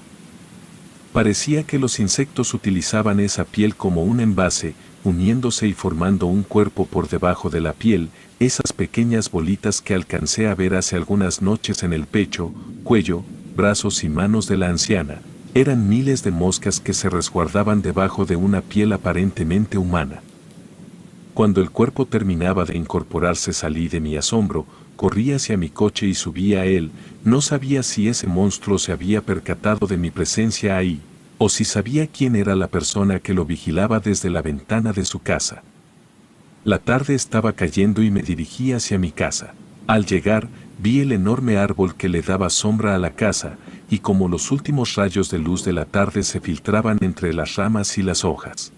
Parecía que los insectos utilizaban esa piel como un envase, uniéndose y formando un cuerpo por debajo de la piel, esas pequeñas bolitas que alcancé a ver hace algunas noches en el pecho, cuello, brazos y manos de la anciana, eran miles de moscas que se resguardaban debajo de una piel aparentemente humana. Cuando el cuerpo terminaba de incorporarse salí de mi asombro, corrí hacia mi coche y subí a él, no sabía si ese monstruo se había percatado de mi presencia ahí, o si sabía quién era la persona que lo vigilaba desde la ventana de su casa. La tarde estaba cayendo y me dirigí hacia mi casa. Al llegar, vi el enorme árbol que le daba sombra a la casa, y como los últimos rayos de luz de la tarde se filtraban entre las ramas y las hojas.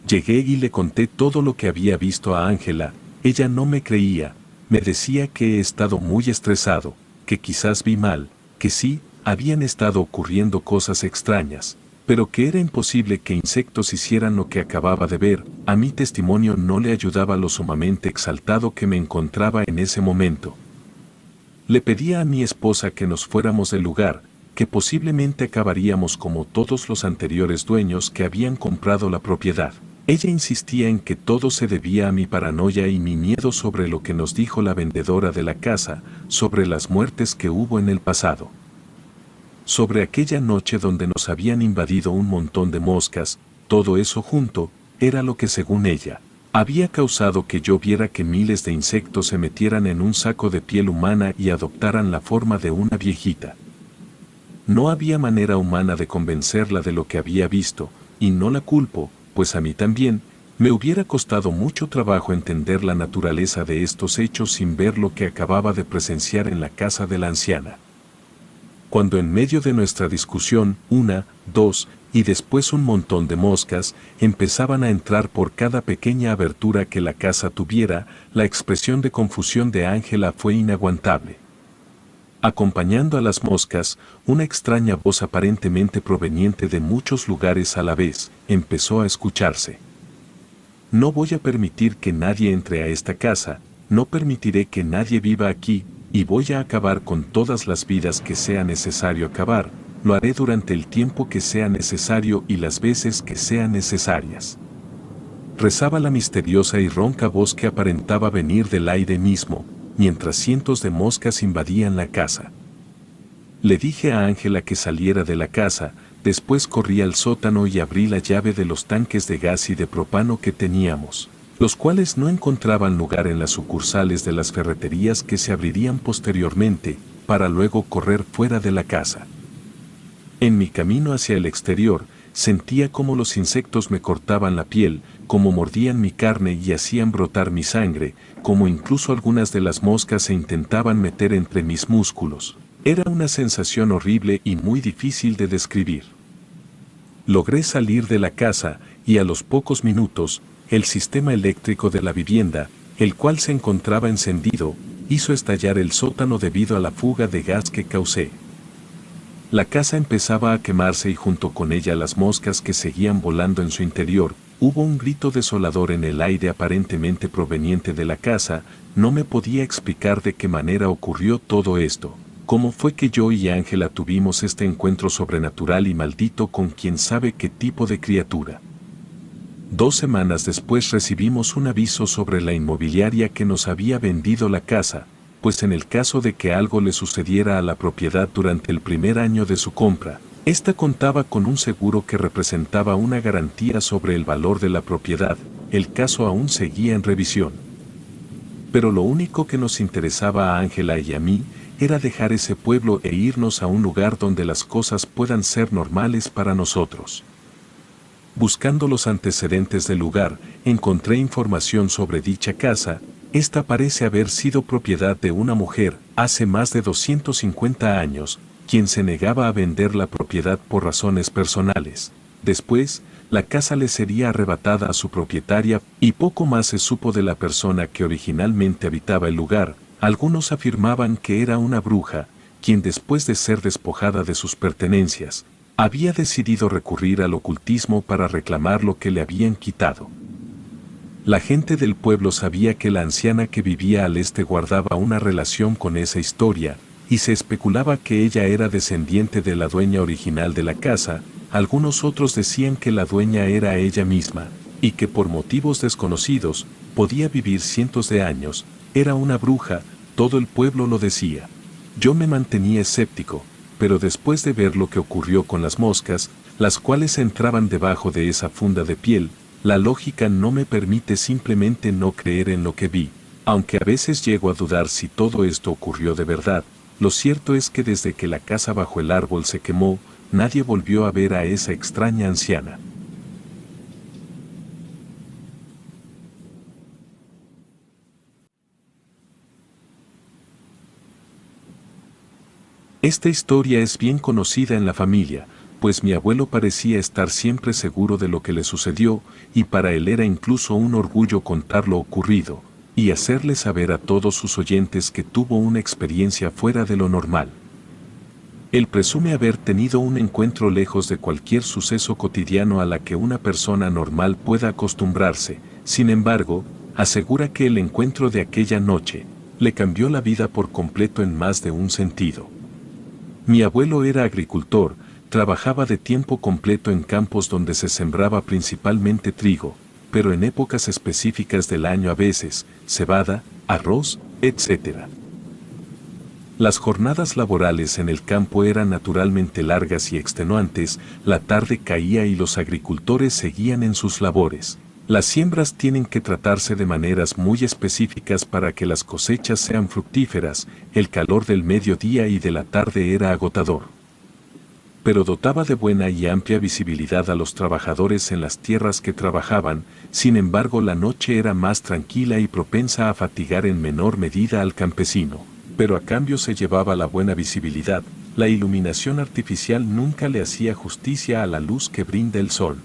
Llegué y le conté todo lo que había visto a Ángela, ella no me creía, me decía que he estado muy estresado, que quizás vi mal, que sí, habían estado ocurriendo cosas extrañas, pero que era imposible que insectos hicieran lo que acababa de ver. A mi testimonio no le ayudaba lo sumamente exaltado que me encontraba en ese momento. Le pedía a mi esposa que nos fuéramos del lugar, que posiblemente acabaríamos como todos los anteriores dueños que habían comprado la propiedad. Ella insistía en que todo se debía a mi paranoia y mi miedo sobre lo que nos dijo la vendedora de la casa, sobre las muertes que hubo en el pasado. Sobre aquella noche donde nos habían invadido un montón de moscas, todo eso junto, era lo que según ella, había causado que yo viera que miles de insectos se metieran en un saco de piel humana y adoptaran la forma de una viejita. No había manera humana de convencerla de lo que había visto, y no la culpo, pues a mí también, me hubiera costado mucho trabajo entender la naturaleza de estos hechos sin ver lo que acababa de presenciar en la casa de la anciana. Cuando en medio de nuestra discusión, una, dos, y después un montón de moscas, empezaban a entrar por cada pequeña abertura que la casa tuviera, la expresión de confusión de Ángela fue inaguantable. Acompañando a las moscas, una extraña voz aparentemente proveniente de muchos lugares a la vez, empezó a escucharse. No voy a permitir que nadie entre a esta casa, no permitiré que nadie viva aquí, y voy a acabar con todas las vidas que sea necesario acabar, lo haré durante el tiempo que sea necesario y las veces que sean necesarias. Rezaba la misteriosa y ronca voz que aparentaba venir del aire mismo, mientras cientos de moscas invadían la casa. Le dije a Ángela que saliera de la casa, después corrí al sótano y abrí la llave de los tanques de gas y de propano que teníamos, los cuales no encontraban lugar en las sucursales de las ferreterías que se abrirían posteriormente, para luego correr fuera de la casa. En mi camino hacia el exterior, sentía como los insectos me cortaban la piel, como mordían mi carne y hacían brotar mi sangre, como incluso algunas de las moscas se intentaban meter entre mis músculos. Era una sensación horrible y muy difícil de describir. Logré salir de la casa, y a los pocos minutos, el sistema eléctrico de la vivienda, el cual se encontraba encendido, hizo estallar el sótano debido a la fuga de gas que causé. La casa empezaba a quemarse y junto con ella las moscas que seguían volando en su interior. Hubo un grito desolador en el aire aparentemente proveniente de la casa. No me podía explicar de qué manera ocurrió todo esto. ¿Cómo fue que yo y Ángela tuvimos este encuentro sobrenatural y maldito con quién sabe qué tipo de criatura? 2 semanas después recibimos un aviso sobre la inmobiliaria que nos había vendido la casa, pues en el caso de que algo le sucediera a la propiedad durante el primer año de su compra, esta contaba con un seguro que representaba una garantía sobre el valor de la propiedad. El caso aún seguía en revisión. Pero lo único que nos interesaba a Ángela y a mí era dejar ese pueblo e irnos a un lugar donde las cosas puedan ser normales para nosotros. Buscando los antecedentes del lugar, encontré información sobre dicha casa. Esta parece haber sido propiedad de una mujer hace más de 250 años, quien se negaba a vender la propiedad por razones personales. Después, la casa le sería arrebatada a su propietaria y poco más se supo de la persona que originalmente habitaba el lugar. Algunos afirmaban que era una bruja, quien después de ser despojada de sus pertenencias, había decidido recurrir al ocultismo para reclamar lo que le habían quitado. La gente del pueblo sabía que la anciana que vivía al este guardaba una relación con esa historia, y se especulaba que ella era descendiente de la dueña original de la casa. Algunos otros decían que la dueña era ella misma, y que por motivos desconocidos, podía vivir cientos de años. Era una bruja, todo el pueblo lo decía. Yo me mantenía escéptico, pero después de ver lo que ocurrió con las moscas, las cuales entraban debajo de esa funda de piel, la lógica no me permite simplemente no creer en lo que vi, aunque a veces llego a dudar si todo esto ocurrió de verdad. Lo cierto es que desde que la casa bajo el árbol se quemó, nadie volvió a ver a esa extraña anciana. Esta historia es bien conocida en la familia, pues mi abuelo parecía estar siempre seguro de lo que le sucedió, y para él era incluso un orgullo contar lo ocurrido, y hacerle saber a todos sus oyentes que tuvo una experiencia fuera de lo normal. Él presume haber tenido un encuentro lejos de cualquier suceso cotidiano a la que una persona normal pueda acostumbrarse. Sin embargo, asegura que el encuentro de aquella noche le cambió la vida por completo en más de un sentido. Mi abuelo era agricultor, trabajaba de tiempo completo en campos donde se sembraba principalmente trigo, pero en épocas específicas del año a veces, cebada, arroz, etc. Las jornadas laborales en el campo eran naturalmente largas y extenuantes. La tarde caía y los agricultores seguían en sus labores. Las siembras tienen que tratarse de maneras muy específicas para que las cosechas sean fructíferas. El calor del mediodía y de la tarde era agotador, pero dotaba de buena y amplia visibilidad a los trabajadores en las tierras que trabajaban. Sin embargo, la noche era más tranquila y propensa a fatigar en menor medida al campesino, pero a cambio se llevaba la buena visibilidad. La iluminación artificial nunca le hacía justicia a la luz que brinda el sol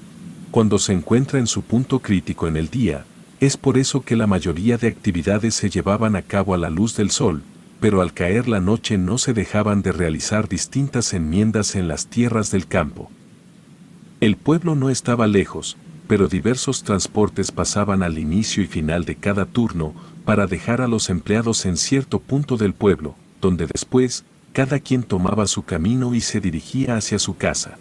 cuando se encuentra en su punto crítico en el día. Es por eso que la mayoría de actividades se llevaban a cabo a la luz del sol, pero al caer la noche no se dejaban de realizar distintas enmiendas en las tierras del campo. El pueblo no estaba lejos, pero diversos transportes pasaban al inicio y final de cada turno para dejar a los empleados en cierto punto del pueblo, donde después, cada quien tomaba su camino y se dirigía hacia su casa.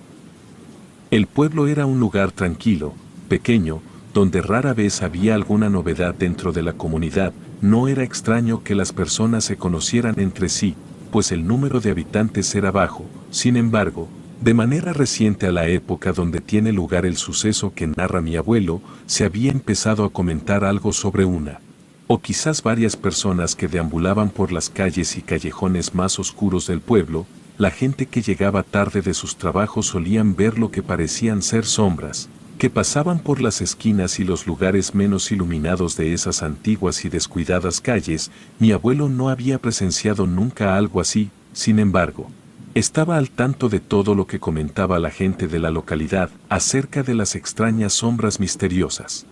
El pueblo era un lugar tranquilo, pequeño, donde rara vez había alguna novedad dentro de la comunidad. No era extraño que las personas se conocieran entre sí, pues el número de habitantes era bajo. Sin embargo, de manera reciente a la época donde tiene lugar el suceso que narra mi abuelo, se había empezado a comentar algo sobre una, o quizás varias personas que deambulaban por las calles y callejones más oscuros del pueblo. La gente que llegaba tarde de sus trabajos solían ver lo que parecían ser sombras, que pasaban por las esquinas y los lugares menos iluminados de esas antiguas y descuidadas calles. Mi abuelo no había presenciado nunca algo así. Sin embargo, estaba al tanto de todo lo que comentaba la gente de la localidad acerca de las extrañas sombras misteriosas.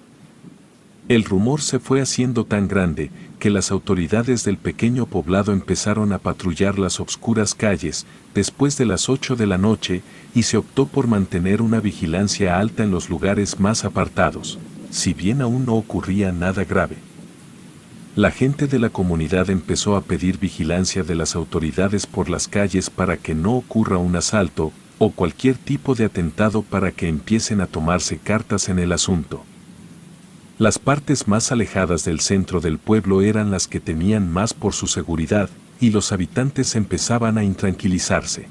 El rumor se fue haciendo tan grande que las autoridades del pequeño poblado empezaron a patrullar las obscuras calles después de las 8 de la noche y se optó por mantener una vigilancia alta en los lugares más apartados, si bien aún no ocurría nada grave. La gente de la comunidad empezó a pedir vigilancia de las autoridades por las calles para que no ocurra un asalto o cualquier tipo de atentado, para que empiecen a tomarse cartas en el asunto. Las partes más alejadas del centro del pueblo eran las que temían más por su seguridad, y los habitantes empezaban a intranquilizarse.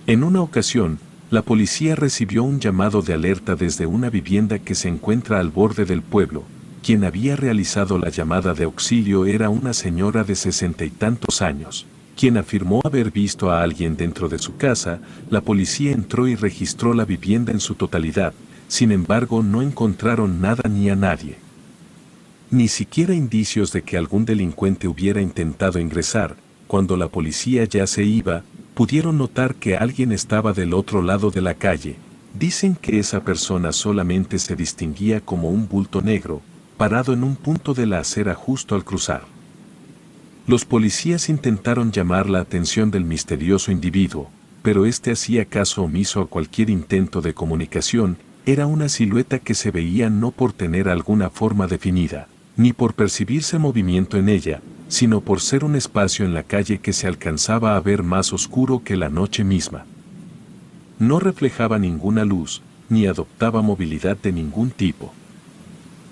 En una ocasión, la policía recibió un llamado de alerta desde una vivienda que se encuentra al borde del pueblo. Quien había realizado la llamada de auxilio era una señora de 60 y tantos años, quien afirmó haber visto a alguien dentro de su casa. La policía entró y registró la vivienda en su totalidad. Sin embargo, no encontraron nada ni a nadie. Ni siquiera indicios de que algún delincuente hubiera intentado ingresar. Cuando la policía ya se iba, pudieron notar que alguien estaba del otro lado de la calle. Dicen que esa persona solamente se distinguía como un bulto negro, parado en un punto de la acera justo al cruzar. Los policías intentaron llamar la atención del misterioso individuo, pero este hacía caso omiso a cualquier intento de comunicación. Era una silueta que se veía no por tener alguna forma definida, ni por percibirse movimiento en ella, sino por ser un espacio en la calle que se alcanzaba a ver más oscuro que la noche misma. No reflejaba ninguna luz, ni adoptaba movilidad de ningún tipo.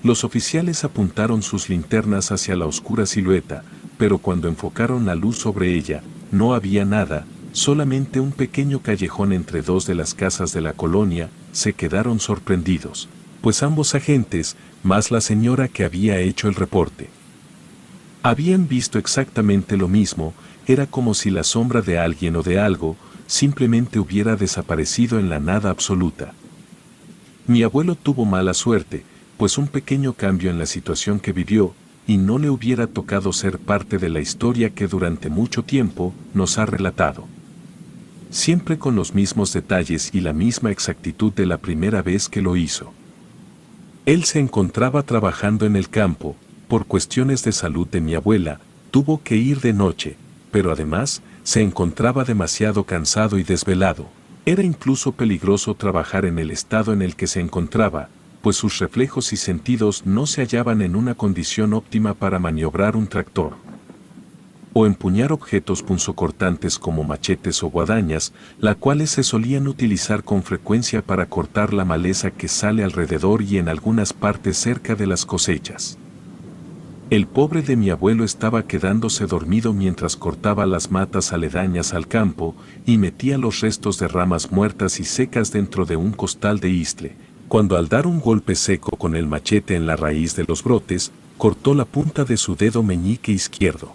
Los oficiales apuntaron sus linternas hacia la oscura silueta, pero cuando enfocaron la luz sobre ella, no había nada, solamente un pequeño callejón entre dos de las casas de la colonia. Se quedaron sorprendidos, pues ambos agentes, más la señora que había hecho el reporte, habían visto exactamente lo mismo. Era como si la sombra de alguien o de algo simplemente hubiera desaparecido en la nada absoluta. Mi abuelo tuvo mala suerte, pues un pequeño cambio en la situación que vivió, y no le hubiera tocado ser parte de la historia que durante mucho tiempo nos ha relatado. Siempre con los mismos detalles y la misma exactitud de la primera vez que lo hizo. Él se encontraba trabajando en el campo. Por cuestiones de salud de mi abuela, tuvo que ir de noche, pero además, se encontraba demasiado cansado y desvelado. Era incluso peligroso trabajar en el estado en el que se encontraba, pues sus reflejos y sentidos no se hallaban en una condición óptima para maniobrar un tractor o empuñar objetos punzocortantes como machetes o guadañas, las cuales se solían utilizar con frecuencia para cortar la maleza que sale alrededor y en algunas partes cerca de las cosechas. El pobre de mi abuelo estaba quedándose dormido mientras cortaba las matas aledañas al campo y metía los restos de ramas muertas y secas dentro de un costal de istle, cuando al dar un golpe seco con el machete en la raíz de los brotes, cortó la punta de su dedo meñique izquierdo.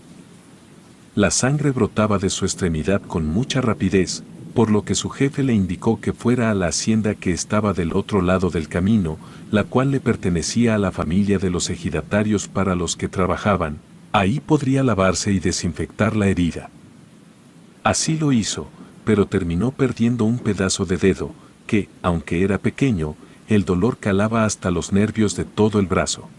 La sangre brotaba de su extremidad con mucha rapidez, por lo que su jefe le indicó que fuera a la hacienda que estaba del otro lado del camino, la cual le pertenecía a la familia de los ejidatarios para los que trabajaban. Ahí podría lavarse y desinfectar la herida. Así lo hizo, pero terminó perdiendo un pedazo de dedo, que, aunque era pequeño, el dolor calaba hasta los nervios de todo el brazo.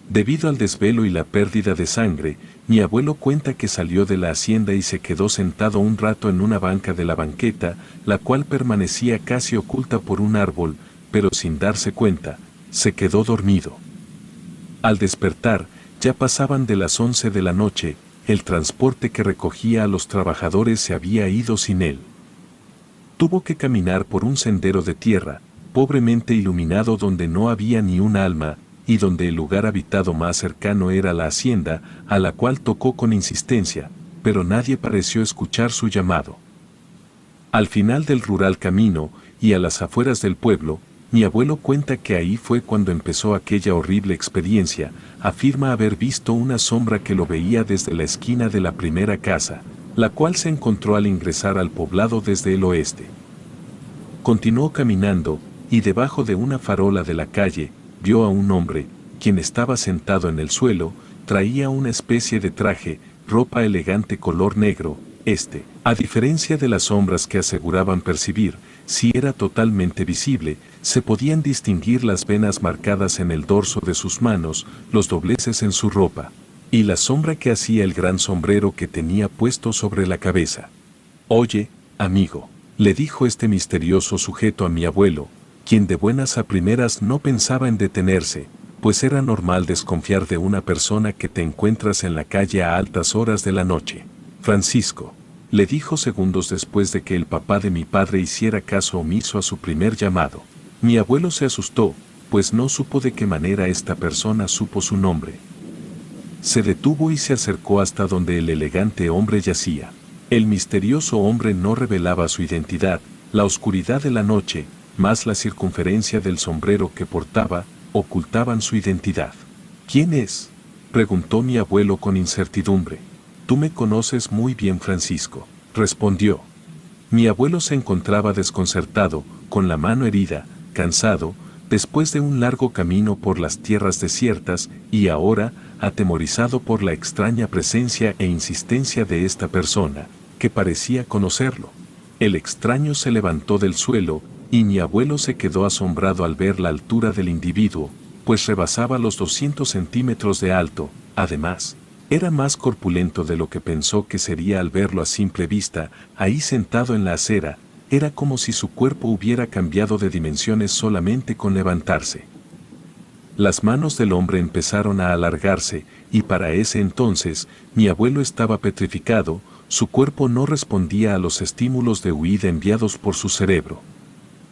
Debido al desvelo y la pérdida de sangre, mi abuelo cuenta que salió de la hacienda y se quedó sentado un rato en una banca de la banqueta, la cual permanecía casi oculta por un árbol, pero sin darse cuenta, se quedó dormido. Al despertar, ya pasaban de las 11 de la noche, el transporte que recogía a los trabajadores se había ido sin él. Tuvo que caminar por un sendero de tierra, pobremente iluminado, donde no había ni un alma, y donde el lugar habitado más cercano era la hacienda, a la cual tocó con insistencia, pero nadie pareció escuchar su llamado. Al final del rural camino, y a las afueras del pueblo, mi abuelo cuenta que ahí fue cuando empezó aquella horrible experiencia. Afirma haber visto una sombra que lo veía desde la esquina de la primera casa, la cual se encontró al ingresar al poblado desde el oeste. Continuó caminando, y debajo de una farola de la calle, vio a un hombre, quien estaba sentado en el suelo. Traía una especie de traje, ropa elegante color negro. A diferencia de las sombras que aseguraban percibir, Si era totalmente visible, se podían distinguir las venas marcadas en el dorso de sus manos, los dobleces en su ropa, y la sombra que hacía el gran sombrero que tenía puesto sobre la cabeza. «Oye, amigo», le dijo este misterioso sujeto a mi abuelo, quien de buenas a primeras no pensaba en detenerse, pues era normal desconfiar de una persona que te encuentras en la calle a altas horas de la noche. «Francisco», le dijo segundos después de que el papá de mi padre hiciera caso omiso a su primer llamado. Mi abuelo se asustó, pues no supo de qué manera esta persona supo su nombre. Se detuvo y se acercó hasta donde el elegante hombre yacía. El misterioso hombre no revelaba su identidad, la oscuridad de la noche, más la circunferencia del sombrero que portaba, ocultaban su identidad. «¿Quién es?», preguntó mi abuelo con incertidumbre. «Tú me conoces muy bien, Francisco», respondió. Mi abuelo se encontraba desconcertado, con la mano herida, cansado, después de un largo camino por las tierras desiertas, y ahora, atemorizado por la extraña presencia e insistencia de esta persona, que parecía conocerlo. El extraño se levantó del suelo, y mi abuelo se quedó asombrado al ver la altura del individuo, pues rebasaba los 200 centímetros de alto. Además, era más corpulento de lo que pensó que sería al verlo a simple vista, ahí sentado en la acera. Era como si su cuerpo hubiera cambiado de dimensiones solamente con levantarse. Las manos del hombre empezaron a alargarse, y para ese entonces, mi abuelo estaba petrificado, su cuerpo no respondía a los estímulos de huida enviados por su cerebro.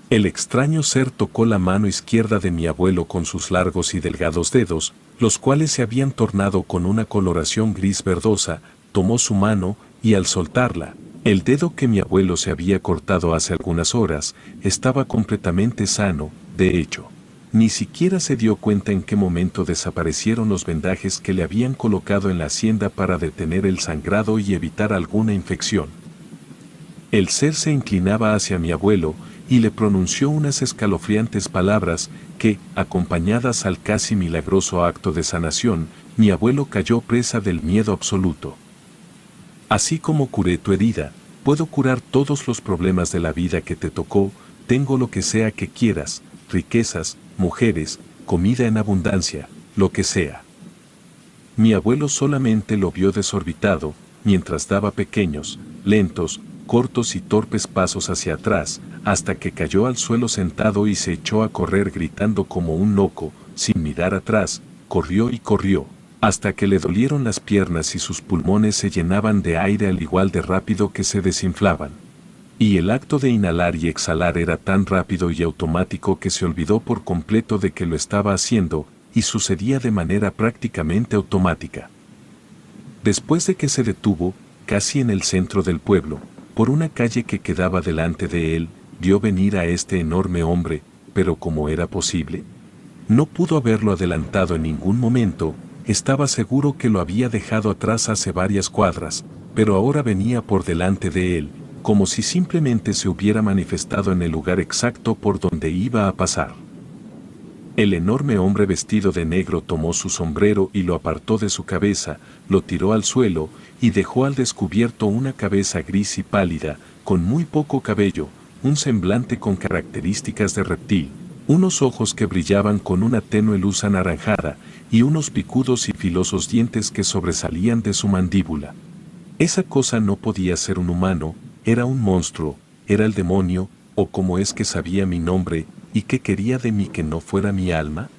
El extraño ser tocó la mano izquierda de mi abuelo con sus largos y delgados dedos, los cuales se habían tornado con una coloración gris verdosa, tomó su mano, y al soltarla, el dedo que mi abuelo se había cortado hace algunas horas, estaba completamente sano. De hecho, ni siquiera se dio cuenta en qué momento desaparecieron los vendajes que le habían colocado en la hacienda para detener el sangrado y evitar alguna infección. El ser se inclinaba hacia mi abuelo, y le pronunció unas escalofriantes palabras que, acompañadas al casi milagroso acto de sanación, mi abuelo cayó presa del miedo absoluto. «Así como curé tu herida, puedo curar todos los problemas de la vida que te tocó, tengo lo que sea que quieras, riquezas, mujeres, comida en abundancia, lo que sea». Mi abuelo solamente lo vio desorbitado, mientras daba pequeños, lentos, cortos y torpes pasos hacia atrás, hasta que cayó al suelo sentado y se echó a correr gritando como un loco, sin mirar atrás, corrió y corrió, hasta que le dolieron las piernas y sus pulmones se llenaban de aire al igual de rápido que se desinflaban. Y el acto de inhalar y exhalar era tan rápido y automático que se olvidó por completo de que lo estaba haciendo, y sucedía de manera prácticamente automática. Después de que se detuvo, casi en el centro del pueblo, por una calle que quedaba delante de él, vio venir a este enorme hombre, pero ¿cómo era posible? No pudo haberlo adelantado en ningún momento, estaba seguro que lo había dejado atrás hace varias cuadras, pero ahora venía por delante de él, como si simplemente se hubiera manifestado en el lugar exacto por donde iba a pasar. El enorme hombre vestido de negro tomó su sombrero y lo apartó de su cabeza, lo tiró al suelo, y dejó al descubierto una cabeza gris y pálida, con muy poco cabello, un semblante con características de reptil, unos ojos que brillaban con una tenue luz anaranjada, y unos picudos y filosos dientes que sobresalían de su mandíbula. Esa cosa no podía ser un humano, era un monstruo, era el demonio, o cómo es que sabía mi nombre, y qué quería de mí que no fuera mi alma.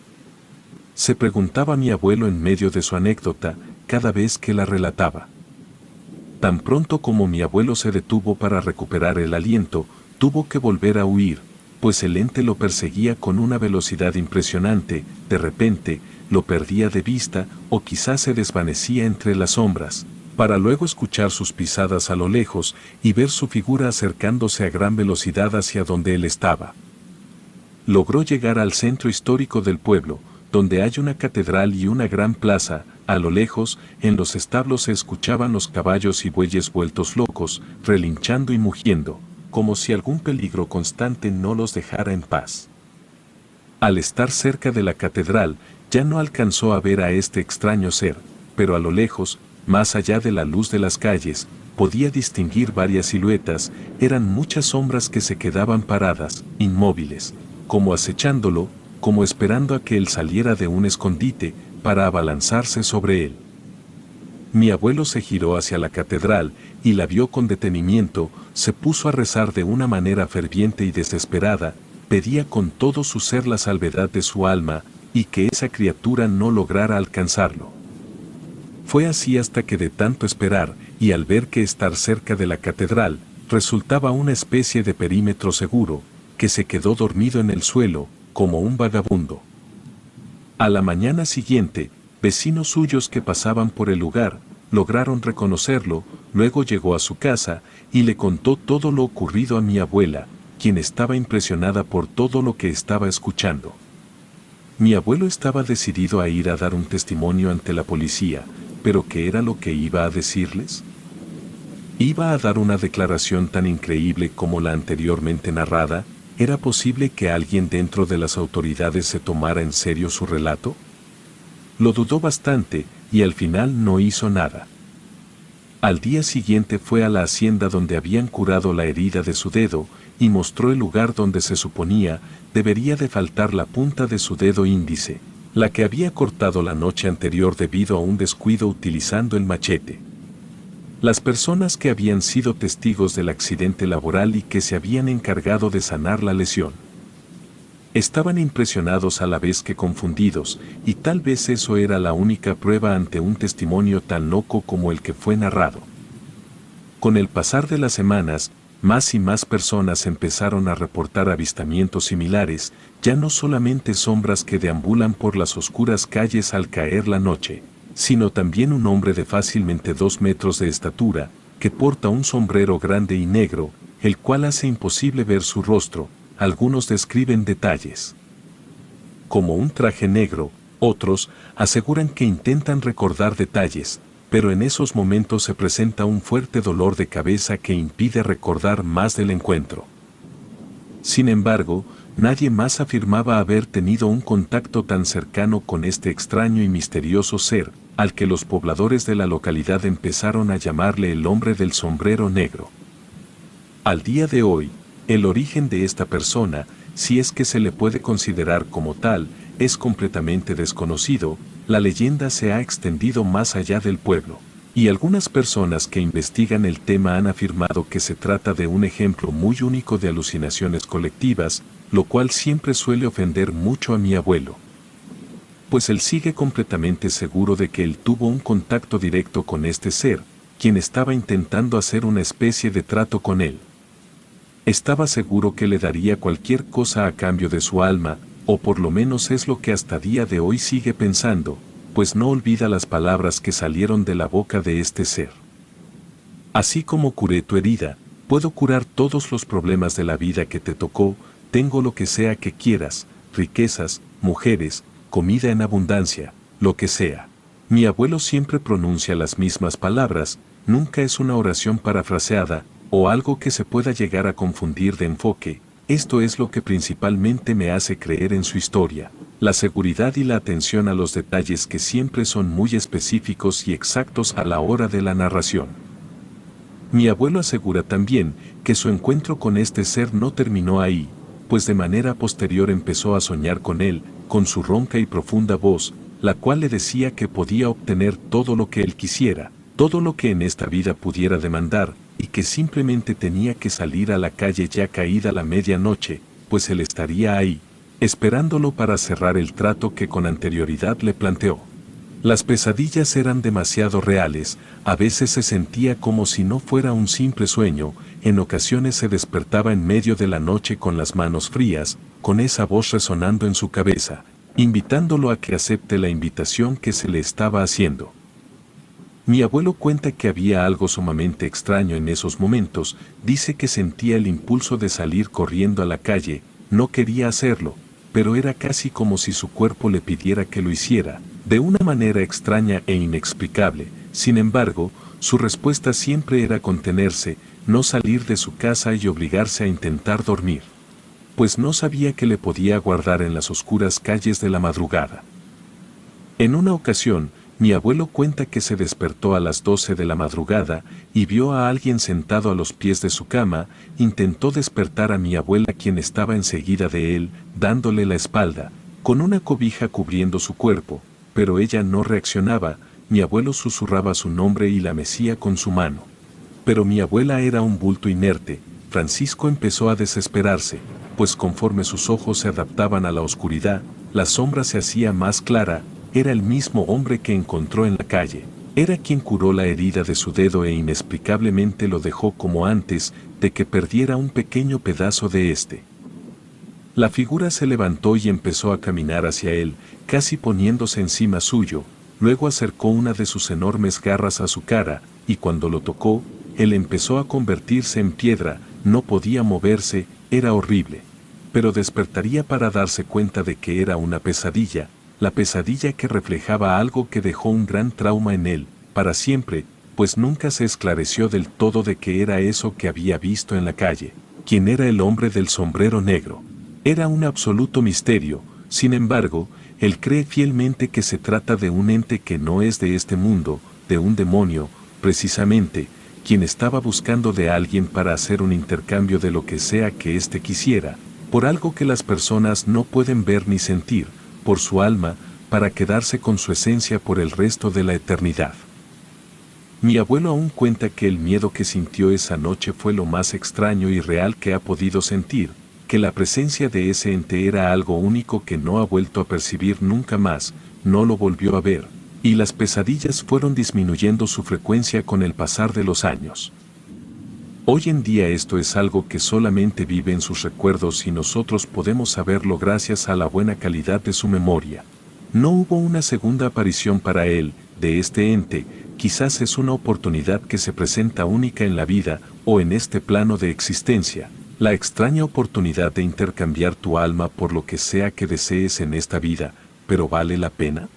Se preguntaba mi abuelo en medio de su anécdota, cada vez que la relataba. Tan pronto como mi abuelo se detuvo para recuperar el aliento, tuvo que volver a huir, pues el ente lo perseguía con una velocidad impresionante. De repente, lo perdía de vista o quizás se desvanecía entre las sombras, para luego escuchar sus pisadas a lo lejos y ver su figura acercándose a gran velocidad hacia donde él estaba. Logró llegar al centro histórico del pueblo, donde hay una catedral y una gran plaza. A lo lejos, en los establos se escuchaban los caballos y bueyes vueltos locos, relinchando y mugiendo, como si algún peligro constante no los dejara en paz. Al estar cerca de la catedral, ya no alcanzó a ver a este extraño ser, pero a lo lejos, más allá de la luz de las calles, podía distinguir varias siluetas, eran muchas sombras que se quedaban paradas, inmóviles, como acechándolo, como esperando a que él saliera de un escondite, para abalanzarse sobre él. Mi abuelo se giró hacia la catedral y la vio con detenimiento, se puso a rezar de una manera ferviente y desesperada, pedía con todo su ser la salvedad de su alma y que esa criatura no lograra alcanzarlo. Fue así hasta que de tanto esperar, y al ver que estar cerca de la catedral resultaba una especie de perímetro seguro, que se quedó dormido en el suelo, como un vagabundo. A la mañana siguiente, vecinos suyos que pasaban por el lugar, lograron reconocerlo, luego llegó a su casa y le contó todo lo ocurrido a mi abuela, quien estaba impresionada por todo lo que estaba escuchando. Mi abuelo estaba decidido a ir a dar un testimonio ante la policía, pero ¿qué era lo que iba a decirles? ¿Iba a dar una declaración tan increíble como la anteriormente narrada? ¿Era posible que alguien dentro de las autoridades se tomara en serio su relato? Lo dudó bastante y al final no hizo nada. Al día siguiente fue a la hacienda donde habían curado la herida de su dedo y mostró el lugar donde se suponía debería de faltar la punta de su dedo índice, la que había cortado la noche anterior debido a un descuido utilizando el machete. Las personas que habían sido testigos del accidente laboral y que se habían encargado de sanar la lesión estaban impresionados a la vez que confundidos, y tal vez eso era la única prueba ante un testimonio tan loco como el que fue narrado. Con el pasar de las semanas, más y más personas empezaron a reportar avistamientos similares, ya no solamente sombras que deambulan por las oscuras calles al caer la noche, sino también un hombre de fácilmente 2 metros de estatura, que porta un sombrero grande y negro, el cual hace imposible ver su rostro. Algunos describen detalles como un traje negro, otros aseguran que intentan recordar detalles, pero en esos momentos se presenta un fuerte dolor de cabeza que impide recordar más del encuentro. Sin embargo, nadie más afirmaba haber tenido un contacto tan cercano con este extraño y misterioso ser, al que los pobladores de la localidad empezaron a llamarle el hombre del sombrero negro. Al día de hoy, el origen de esta persona, si es que se le puede considerar como tal, es completamente desconocido. La leyenda se ha extendido más allá del pueblo, y algunas personas que investigan el tema han afirmado que se trata de un ejemplo muy único de alucinaciones colectivas, lo cual siempre suele ofender mucho a mi abuelo. Pues él sigue completamente seguro de que él tuvo un contacto directo con este ser, quien estaba intentando hacer una especie de trato con él. Estaba seguro que le daría cualquier cosa a cambio de su alma, o por lo menos es lo que hasta día de hoy sigue pensando, pues no olvida las palabras que salieron de la boca de este ser. Así como curé tu herida, puedo curar todos los problemas de la vida que te tocó, tengo lo que sea que quieras, riquezas, mujeres, comida en abundancia, lo que sea. Mi abuelo siempre pronuncia las mismas palabras, nunca es una oración parafraseada, o algo que se pueda llegar a confundir de enfoque. Esto es lo que principalmente me hace creer en su historia, la seguridad y la atención a los detalles que siempre son muy específicos y exactos a la hora de la narración. Mi abuelo asegura también que su encuentro con este ser no terminó ahí, pues de manera posterior empezó a soñar con él, con su ronca y profunda voz, la cual le decía que podía obtener todo lo que él quisiera, todo lo que en esta vida pudiera demandar, y que simplemente tenía que salir a la calle ya caída la medianoche, pues él estaría ahí, esperándolo para cerrar el trato que con anterioridad le planteó. Las pesadillas eran demasiado reales, a veces se sentía como si no fuera un simple sueño, en ocasiones se despertaba en medio de la noche con las manos frías, con esa voz resonando en su cabeza, invitándolo a que acepte la invitación que se le estaba haciendo. Mi abuelo cuenta que había algo sumamente extraño en esos momentos, dice que sentía el impulso de salir corriendo a la calle, no quería hacerlo, pero era casi como si su cuerpo le pidiera que lo hiciera, de una manera extraña e inexplicable. Sin embargo, su respuesta siempre era contenerse, no salir de su casa y obligarse a intentar dormir, pues no sabía que le podía aguardar en las oscuras calles de la madrugada. En una ocasión, Mi abuelo cuenta que se despertó a las 12 de la madrugada y vio a alguien sentado a los pies de su cama. Intentó despertar a mi abuela, quien estaba enseguida de él, dándole la espalda, con una cobija cubriendo su cuerpo, pero ella no reaccionaba. Mi abuelo susurraba su nombre y la mecía con su mano. Pero mi abuela era un bulto inerte. Francisco empezó a desesperarse, pues conforme sus ojos se adaptaban a la oscuridad, la sombra se hacía más clara. Era el mismo hombre que encontró en la calle. Era quien curó la herida de su dedo e inexplicablemente lo dejó como antes de que perdiera un pequeño pedazo de este. La figura se levantó y empezó a caminar hacia él, casi poniéndose encima suyo. Luego acercó una de sus enormes garras a su cara, y cuando lo tocó, él empezó a convertirse en piedra. No podía moverse, era horrible. Pero despertaría para darse cuenta de que era una pesadilla. La pesadilla que reflejaba algo que dejó un gran trauma en él, para siempre, pues nunca se esclareció del todo de qué era eso que había visto en la calle. ¿Quién era el hombre del sombrero negro? Era un absoluto misterio. Sin embargo, él cree fielmente que se trata de un ente que no es de este mundo, de un demonio, precisamente, quien estaba buscando de alguien para hacer un intercambio de lo que sea que éste quisiera, por algo que las personas no pueden ver ni sentir, por su alma, para quedarse con su esencia por el resto de la eternidad. Mi abuelo aún cuenta que el miedo que sintió esa noche fue lo más extraño y real que ha podido sentir, que la presencia de ese ente era algo único que no ha vuelto a percibir nunca más, no lo volvió a ver, y las pesadillas fueron disminuyendo su frecuencia con el pasar de los años. Hoy en día esto es algo que solamente vive en sus recuerdos y nosotros podemos saberlo gracias a la buena calidad de su memoria. No hubo una segunda aparición para él, de este ente. Quizás es una oportunidad que se presenta única en la vida o en este plano de existencia, la extraña oportunidad de intercambiar tu alma por lo que sea que desees en esta vida, pero ¿vale la pena?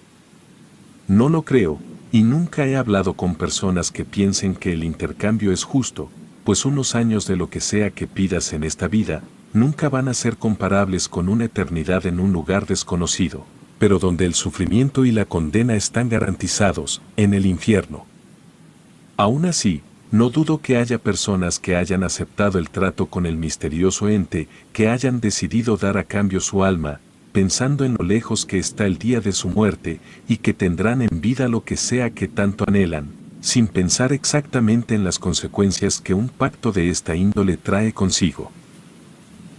No lo creo, y nunca he hablado con personas que piensen que el intercambio es justo, pues unos años de lo que sea que pidas en esta vida, nunca van a ser comparables con una eternidad en un lugar desconocido, pero donde el sufrimiento y la condena están garantizados, en el infierno. Aún así, no dudo que haya personas que hayan aceptado el trato con el misterioso ente, que hayan decidido dar a cambio su alma, pensando en lo lejos que está el día de su muerte, y que tendrán en vida lo que sea que tanto anhelan, sin pensar exactamente en las consecuencias que un pacto de esta índole trae consigo.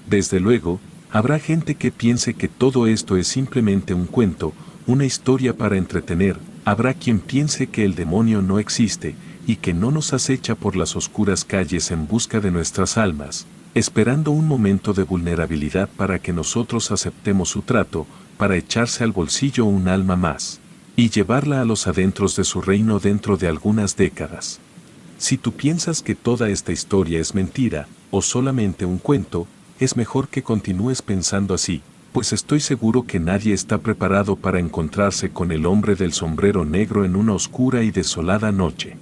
Desde luego, habrá gente que piense que todo esto es simplemente un cuento, una historia para entretener. Habrá quien piense que el demonio no existe y que no nos acecha por las oscuras calles en busca de nuestras almas, esperando un momento de vulnerabilidad para que nosotros aceptemos su trato, para echarse al bolsillo un alma más y llevarla a los adentros de su reino dentro de algunas décadas. Si tú piensas que toda esta historia es mentira, o solamente un cuento, es mejor que continúes pensando así, pues estoy seguro que nadie está preparado para encontrarse con el hombre del sombrero negro en una oscura y desolada noche.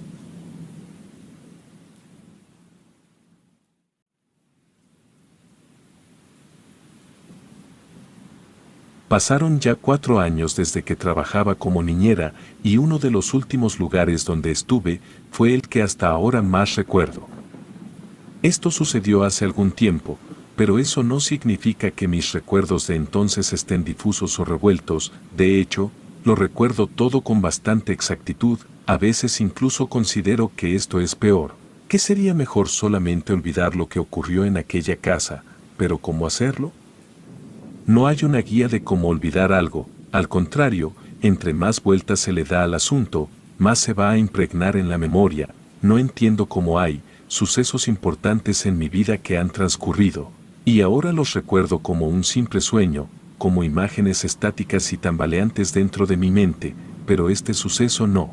Pasaron ya 4 años desde que trabajaba como niñera, y uno de los últimos lugares donde estuve fue el que hasta ahora más recuerdo. Esto sucedió hace algún tiempo, pero eso no significa que mis recuerdos de entonces estén difusos o revueltos. De hecho, lo recuerdo todo con bastante exactitud. A veces incluso considero que esto es peor, que sería mejor solamente olvidar lo que ocurrió en aquella casa. Pero ¿cómo hacerlo? No hay una guía de cómo olvidar algo. Al contrario, entre más vueltas se le da al asunto, más se va a impregnar en la memoria. No entiendo cómo hay sucesos importantes en mi vida que han transcurrido, y ahora los recuerdo como un simple sueño, como imágenes estáticas y tambaleantes dentro de mi mente, pero este suceso no.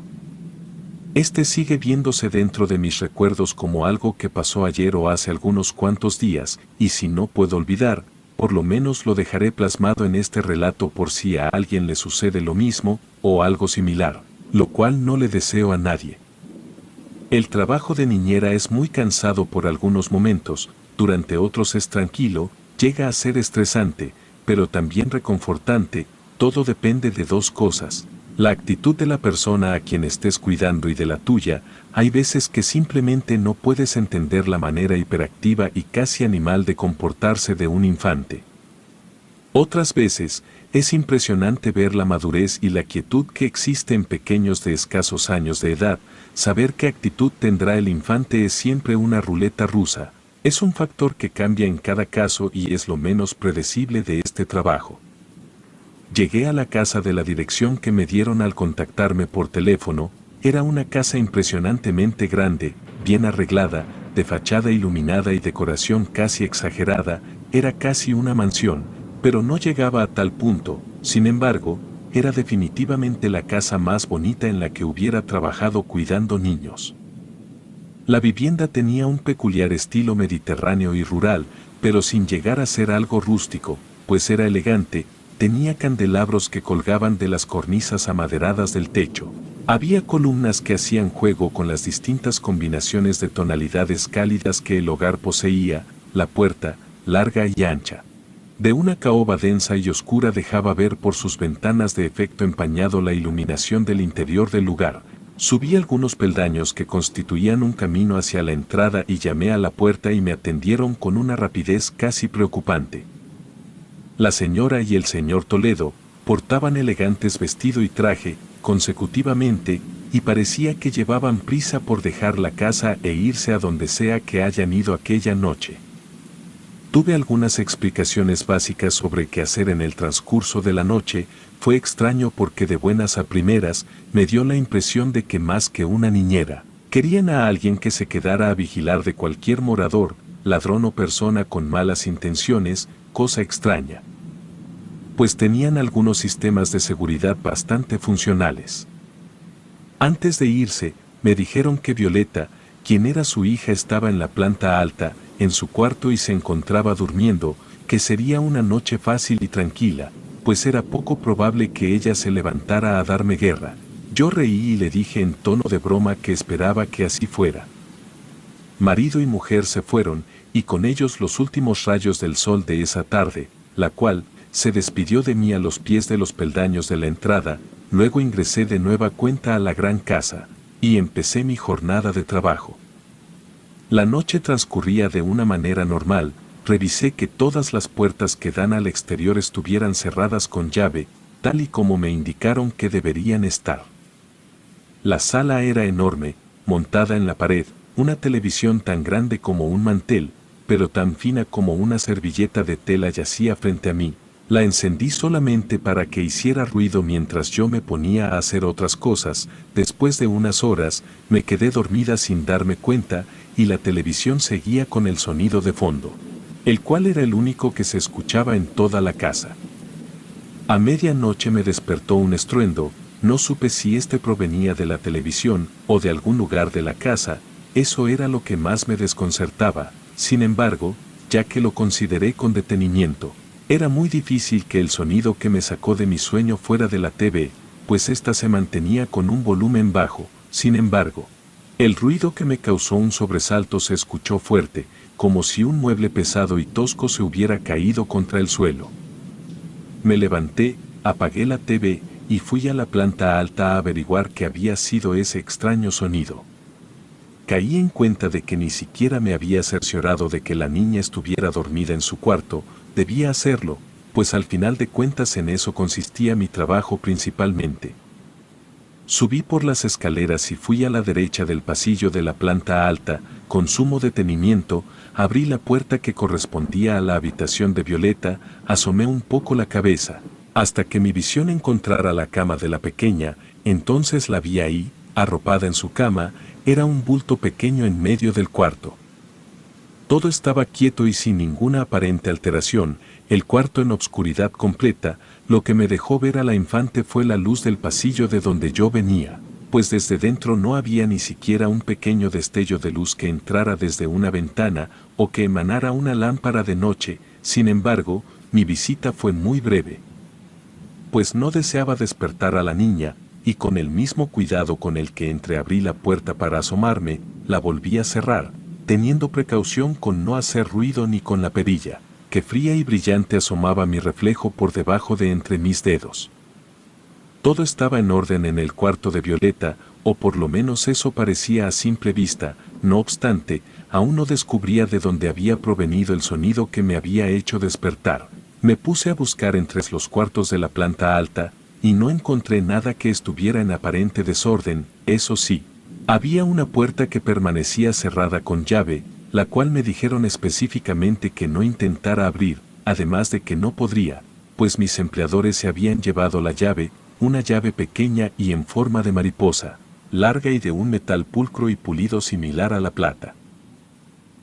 Este sigue viéndose dentro de mis recuerdos como algo que pasó ayer o hace algunos cuantos días, y si no puedo olvidar, por lo menos lo dejaré plasmado en este relato por si a alguien le sucede lo mismo, o algo similar, lo cual no le deseo a nadie. El trabajo de niñera es muy cansado por algunos momentos, durante otros es tranquilo, llega a ser estresante, pero también reconfortante. Todo depende de dos cosas: La actitud de la persona a quien estés cuidando y de la tuya, hay veces que simplemente no puedes entender la manera hiperactiva y casi animal de comportarse de un infante. Otras veces, es impresionante ver la madurez y la quietud que existe en pequeños de escasos años de edad. Saber qué actitud tendrá el infante es siempre una ruleta rusa. Es un factor que cambia en cada caso y es lo menos predecible de este trabajo. Llegué a la casa de la dirección que me dieron al contactarme por teléfono. Era una casa impresionantemente grande, bien arreglada, de fachada iluminada y decoración casi exagerada. Era casi una mansión, pero no llegaba a tal punto. Sin embargo, era definitivamente la casa más bonita en la que hubiera trabajado cuidando niños. La vivienda tenía un peculiar estilo mediterráneo y rural, pero sin llegar a ser algo rústico, pues era elegante. Tenía candelabros que colgaban de las cornisas amaderadas del techo. Había columnas que hacían juego con las distintas combinaciones de tonalidades cálidas que el hogar poseía. La puerta, larga y ancha, de una caoba densa y oscura, dejaba ver por sus ventanas de efecto empañado la iluminación del interior del lugar. Subí algunos peldaños que constituían un camino hacia la entrada y llamé a la puerta y me atendieron con una rapidez casi preocupante. La señora y el señor Toledo portaban elegantes vestido y traje consecutivamente y parecía que llevaban prisa por dejar la casa e irse a donde sea que hayan ido aquella noche. Tuve algunas explicaciones básicas sobre qué hacer en el transcurso de la noche. Fue extraño porque de buenas a primeras me dio la impresión de que más que una niñera, querían a alguien que se quedara a vigilar de cualquier morador, ladrón o persona con malas intenciones, cosa extraña, pues tenían algunos sistemas de seguridad bastante funcionales. Antes de irse, me dijeron que Violeta, quien era su hija, estaba en la planta alta, en su cuarto y se encontraba durmiendo, que sería una noche fácil y tranquila, pues era poco probable que ella se levantara a darme guerra. Yo reí y le dije en tono de broma que esperaba que así fuera. Marido y mujer se fueron, y con ellos los últimos rayos del sol de esa tarde, la cual se despidió de mí a los pies de los peldaños de la entrada. Luego ingresé de nueva cuenta a la gran casa, y empecé mi jornada de trabajo. La noche transcurría de una manera normal. Revisé que todas las puertas que dan al exterior estuvieran cerradas con llave, tal y como me indicaron que deberían estar. La sala era enorme, montada en la pared, una televisión tan grande como un mantel, pero tan fina como una servilleta de tela yacía frente a mí. La encendí solamente para que hiciera ruido mientras yo me ponía a hacer otras cosas. Después de unas horas, me quedé dormida sin darme cuenta, y la televisión seguía con el sonido de fondo, el cual era el único que se escuchaba en toda la casa. A medianoche me despertó un estruendo. No supe si este provenía de la televisión o de algún lugar de la casa. Eso era lo que más me desconcertaba. Sin embargo, ya que lo consideré con detenimiento, era muy difícil que el sonido que me sacó de mi sueño fuera de la TV, pues ésta se mantenía con un volumen bajo. Sin embargo, el ruido que me causó un sobresalto se escuchó fuerte, como si un mueble pesado y tosco se hubiera caído contra el suelo. Me levanté, apagué la TV y fui a la planta alta a averiguar qué había sido ese extraño sonido. Caí en cuenta de que ni siquiera me había cerciorado de que la niña estuviera dormida en su cuarto. Debía hacerlo, pues al final de cuentas en eso consistía mi trabajo principalmente. Subí por las escaleras y fui a la derecha del pasillo de la planta alta. Con sumo detenimiento, abrí la puerta que correspondía a la habitación de Violeta. Asomé un poco la cabeza, hasta que mi visión encontrara la cama de la pequeña. Entonces la vi ahí, arropada en su cama. Era un bulto pequeño en medio del cuarto. Todo estaba quieto y sin ninguna aparente alteración, el cuarto en obscuridad completa. Lo que me dejó ver a la infante fue la luz del pasillo de donde yo venía, pues desde dentro no había ni siquiera un pequeño destello de luz que entrara desde una ventana o que emanara una lámpara de noche. Sin embargo, mi visita fue muy breve, pues no deseaba despertar a la niña, y con el mismo cuidado con el que entreabrí la puerta para asomarme, la volví a cerrar, teniendo precaución con no hacer ruido ni con la perilla, que fría y brillante asomaba mi reflejo por debajo de entre mis dedos. Todo estaba en orden en el cuarto de Violeta, o por lo menos eso parecía a simple vista. No obstante, aún no descubría de dónde había provenido el sonido que me había hecho despertar. Me puse a buscar entre los cuartos de la planta alta, y no encontré nada que estuviera en aparente desorden. Eso sí, había una puerta que permanecía cerrada con llave, la cual me dijeron específicamente que no intentara abrir, además de que no podría, pues mis empleadores se habían llevado la llave, una llave pequeña y en forma de mariposa, larga y de un metal pulcro y pulido similar a la plata.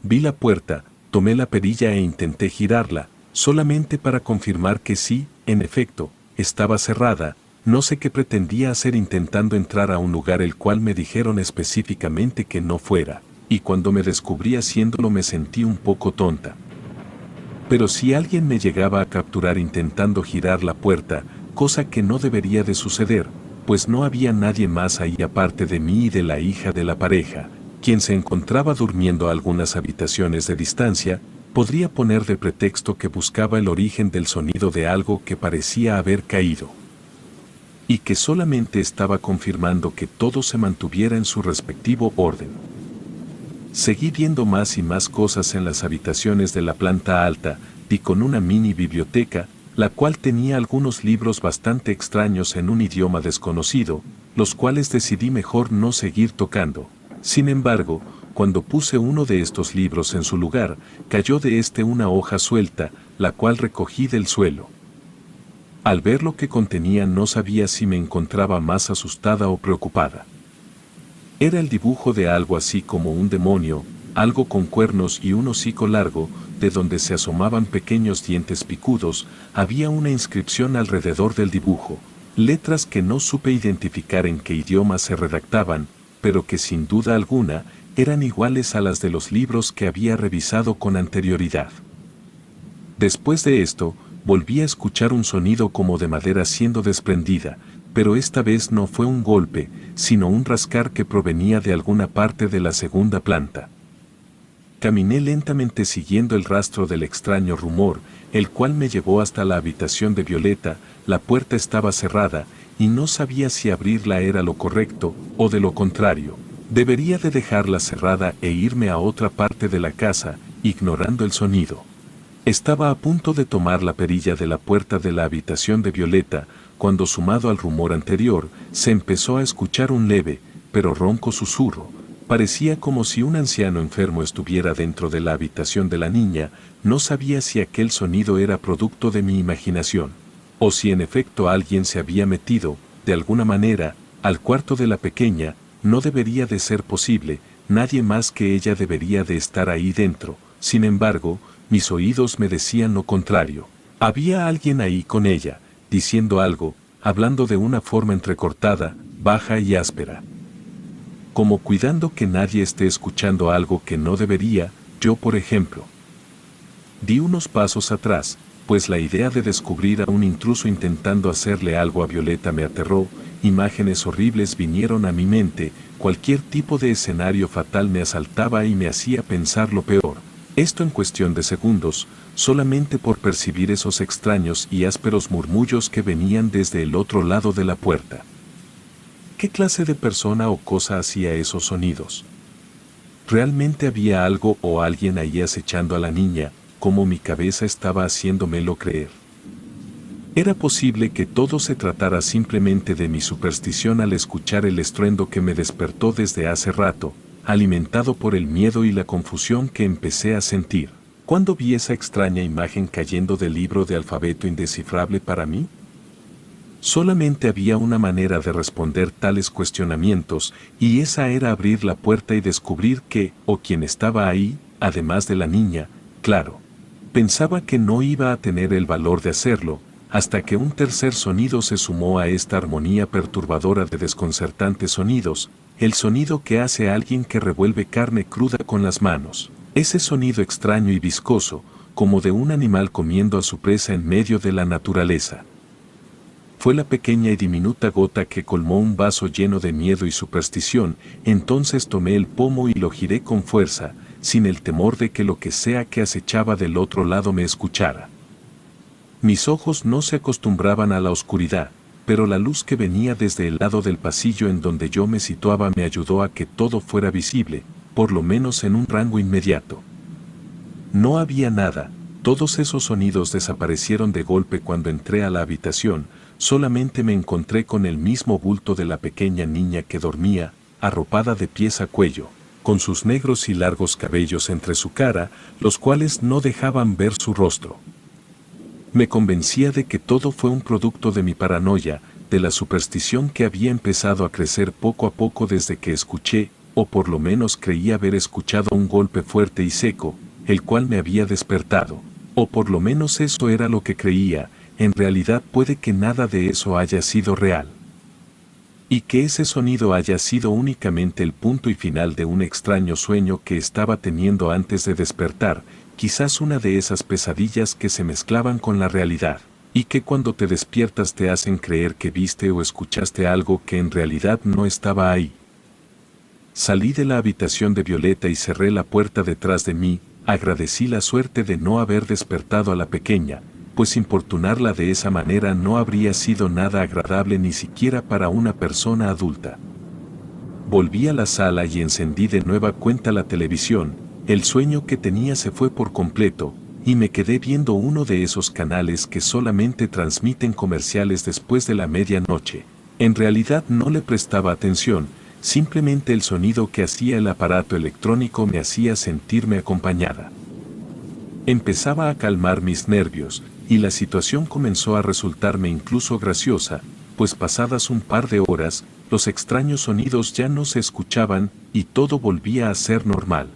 Vi la puerta, tomé la perilla e intenté girarla, solamente para confirmar que sí, en efecto, estaba cerrada. No sé qué pretendía hacer intentando entrar a un lugar el cual me dijeron específicamente que no fuera, y cuando me descubrí haciéndolo me sentí un poco tonta. Pero si alguien me llegaba a capturar intentando girar la puerta, cosa que no debería de suceder, pues no había nadie más ahí aparte de mí y de la hija de la pareja, quien se encontraba durmiendo a algunas habitaciones de distancia, podría poner de pretexto que buscaba el origen del sonido de algo que parecía haber caído. Y que solamente estaba confirmando que todo se mantuviera en su respectivo orden. Seguí viendo más y más cosas en las habitaciones de la planta alta, y con una mini biblioteca, la cual tenía algunos libros bastante extraños en un idioma desconocido, los cuales decidí mejor no seguir tocando. Sin embargo, cuando puse uno de estos libros en su lugar, cayó de este una hoja suelta, la cual recogí del suelo. Al ver lo que contenía no sabía si me encontraba más asustada o preocupada. Era el dibujo de algo así como un demonio, algo con cuernos y un hocico largo, de donde se asomaban pequeños dientes picudos. Había una inscripción alrededor del dibujo, letras que no supe identificar en qué idioma se redactaban, pero que sin duda alguna eran iguales a las de los libros que había revisado con anterioridad. Después de esto, volví a escuchar un sonido como de madera siendo desprendida, pero esta vez no fue un golpe, sino un rascar que provenía de alguna parte de la segunda planta. Caminé lentamente siguiendo el rastro del extraño rumor, el cual me llevó hasta la habitación de Violeta. La puerta estaba cerrada, y no sabía si abrirla era lo correcto, o de lo contrario, debería de dejarla cerrada e irme a otra parte de la casa, ignorando el sonido. Estaba a punto de tomar la perilla de la puerta de la habitación de Violeta, cuando sumado al rumor anterior, se empezó a escuchar un leve, pero ronco susurro. Parecía como si un anciano enfermo estuviera dentro de la habitación de la niña. No sabía si aquel sonido era producto de mi imaginación, o si en efecto alguien se había metido, de alguna manera, al cuarto de la pequeña. No debería de ser posible, nadie más que ella debería de estar ahí dentro. Sin embargo, mis oídos me decían lo contrario. Había alguien ahí con ella, diciendo algo, hablando de una forma entrecortada, baja y áspera. Como cuidando que nadie esté escuchando algo que no debería. Yo, por ejemplo, di unos pasos atrás, pues la idea de descubrir a un intruso intentando hacerle algo a Violeta me aterró. Imágenes horribles vinieron a mi mente, cualquier tipo de escenario fatal me asaltaba y me hacía pensar lo peor. Esto en cuestión de segundos, solamente por percibir esos extraños y ásperos murmullos que venían desde el otro lado de la puerta. ¿Qué clase de persona o cosa hacía esos sonidos? ¿Realmente había algo o alguien ahí acechando a la niña, como mi cabeza estaba haciéndomelo creer? ¿Era posible que todo se tratara simplemente de mi superstición al escuchar el estruendo que me despertó desde hace rato, alimentado por el miedo y la confusión que empecé a sentir, cuando vi esa extraña imagen cayendo del libro de alfabeto indescifrable para mí? Solamente había una manera de responder tales cuestionamientos, y esa era abrir la puerta y descubrir qué o quién estaba ahí, además de la niña, claro. Pensaba que no iba a tener el valor de hacerlo, hasta que un tercer sonido se sumó a esta armonía perturbadora de desconcertantes sonidos, el sonido que hace alguien que revuelve carne cruda con las manos. Ese sonido extraño y viscoso, como de un animal comiendo a su presa en medio de la naturaleza. Fue la pequeña y diminuta gota que colmó un vaso lleno de miedo y superstición. Entonces tomé el pomo y lo giré con fuerza, sin el temor de que lo que sea que acechaba del otro lado me escuchara. Mis ojos no se acostumbraban a la oscuridad, pero la luz que venía desde el lado del pasillo en donde yo me situaba me ayudó a que todo fuera visible, por lo menos en un rango inmediato. No había nada, todos esos sonidos desaparecieron de golpe cuando entré a la habitación, solamente me encontré con el mismo bulto de la pequeña niña que dormía, arropada de pies a cuello, con sus negros y largos cabellos entre su cara, los cuales no dejaban ver su rostro. Me convencía de que todo fue un producto de mi paranoia, de la superstición que había empezado a crecer poco a poco desde que escuché, o por lo menos creía haber escuchado un golpe fuerte y seco, el cual me había despertado, o por lo menos eso era lo que creía. En realidad puede que nada de eso haya sido real. Y que ese sonido haya sido únicamente el punto y final de un extraño sueño que estaba teniendo antes de despertar, quizás una de esas pesadillas que se mezclaban con la realidad, y que cuando te despiertas te hacen creer que viste o escuchaste algo que en realidad no estaba ahí. Salí de la habitación de Violeta y cerré la puerta detrás de mí, agradecí la suerte de no haber despertado a la pequeña, pues importunarla de esa manera no habría sido nada agradable ni siquiera para una persona adulta. Volví a la sala y encendí de nueva cuenta la televisión, el sueño que tenía se fue por completo, y me quedé viendo uno de esos canales que solamente transmiten comerciales después de la medianoche. En realidad no le prestaba atención, simplemente el sonido que hacía el aparato electrónico me hacía sentirme acompañada. Empezaba a calmar mis nervios, y la situación comenzó a resultarme incluso graciosa, pues pasadas un par de horas, los extraños sonidos ya no se escuchaban y todo volvía a ser normal.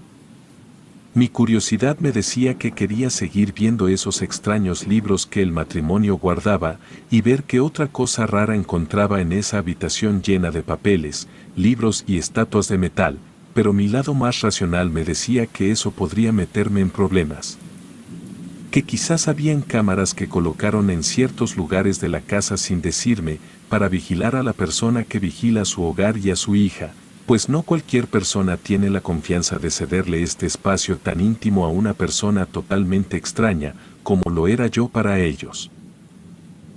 Mi curiosidad me decía que quería seguir viendo esos extraños libros que el matrimonio guardaba y ver qué otra cosa rara encontraba en esa habitación llena de papeles, libros y estatuas de metal, pero mi lado más racional me decía que eso podría meterme en problemas. Que quizás habían cámaras que colocaron en ciertos lugares de la casa sin decirme, para vigilar a la persona que vigila su hogar y a su hija, pues no cualquier persona tiene la confianza de cederle este espacio tan íntimo a una persona totalmente extraña, como lo era yo para ellos.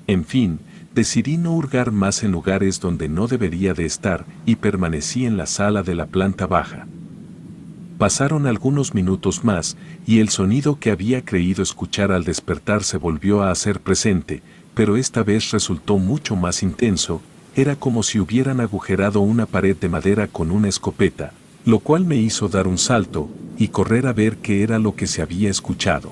En fin, decidí no hurgar más en lugares donde no debería de estar y permanecí en la sala de la planta baja. Pasaron algunos minutos más, y el sonido que había creído escuchar al despertar se volvió a hacer presente, pero esta vez resultó mucho más intenso, era como si hubieran agujerado una pared de madera con una escopeta, lo cual me hizo dar un salto, y correr a ver qué era lo que se había escuchado.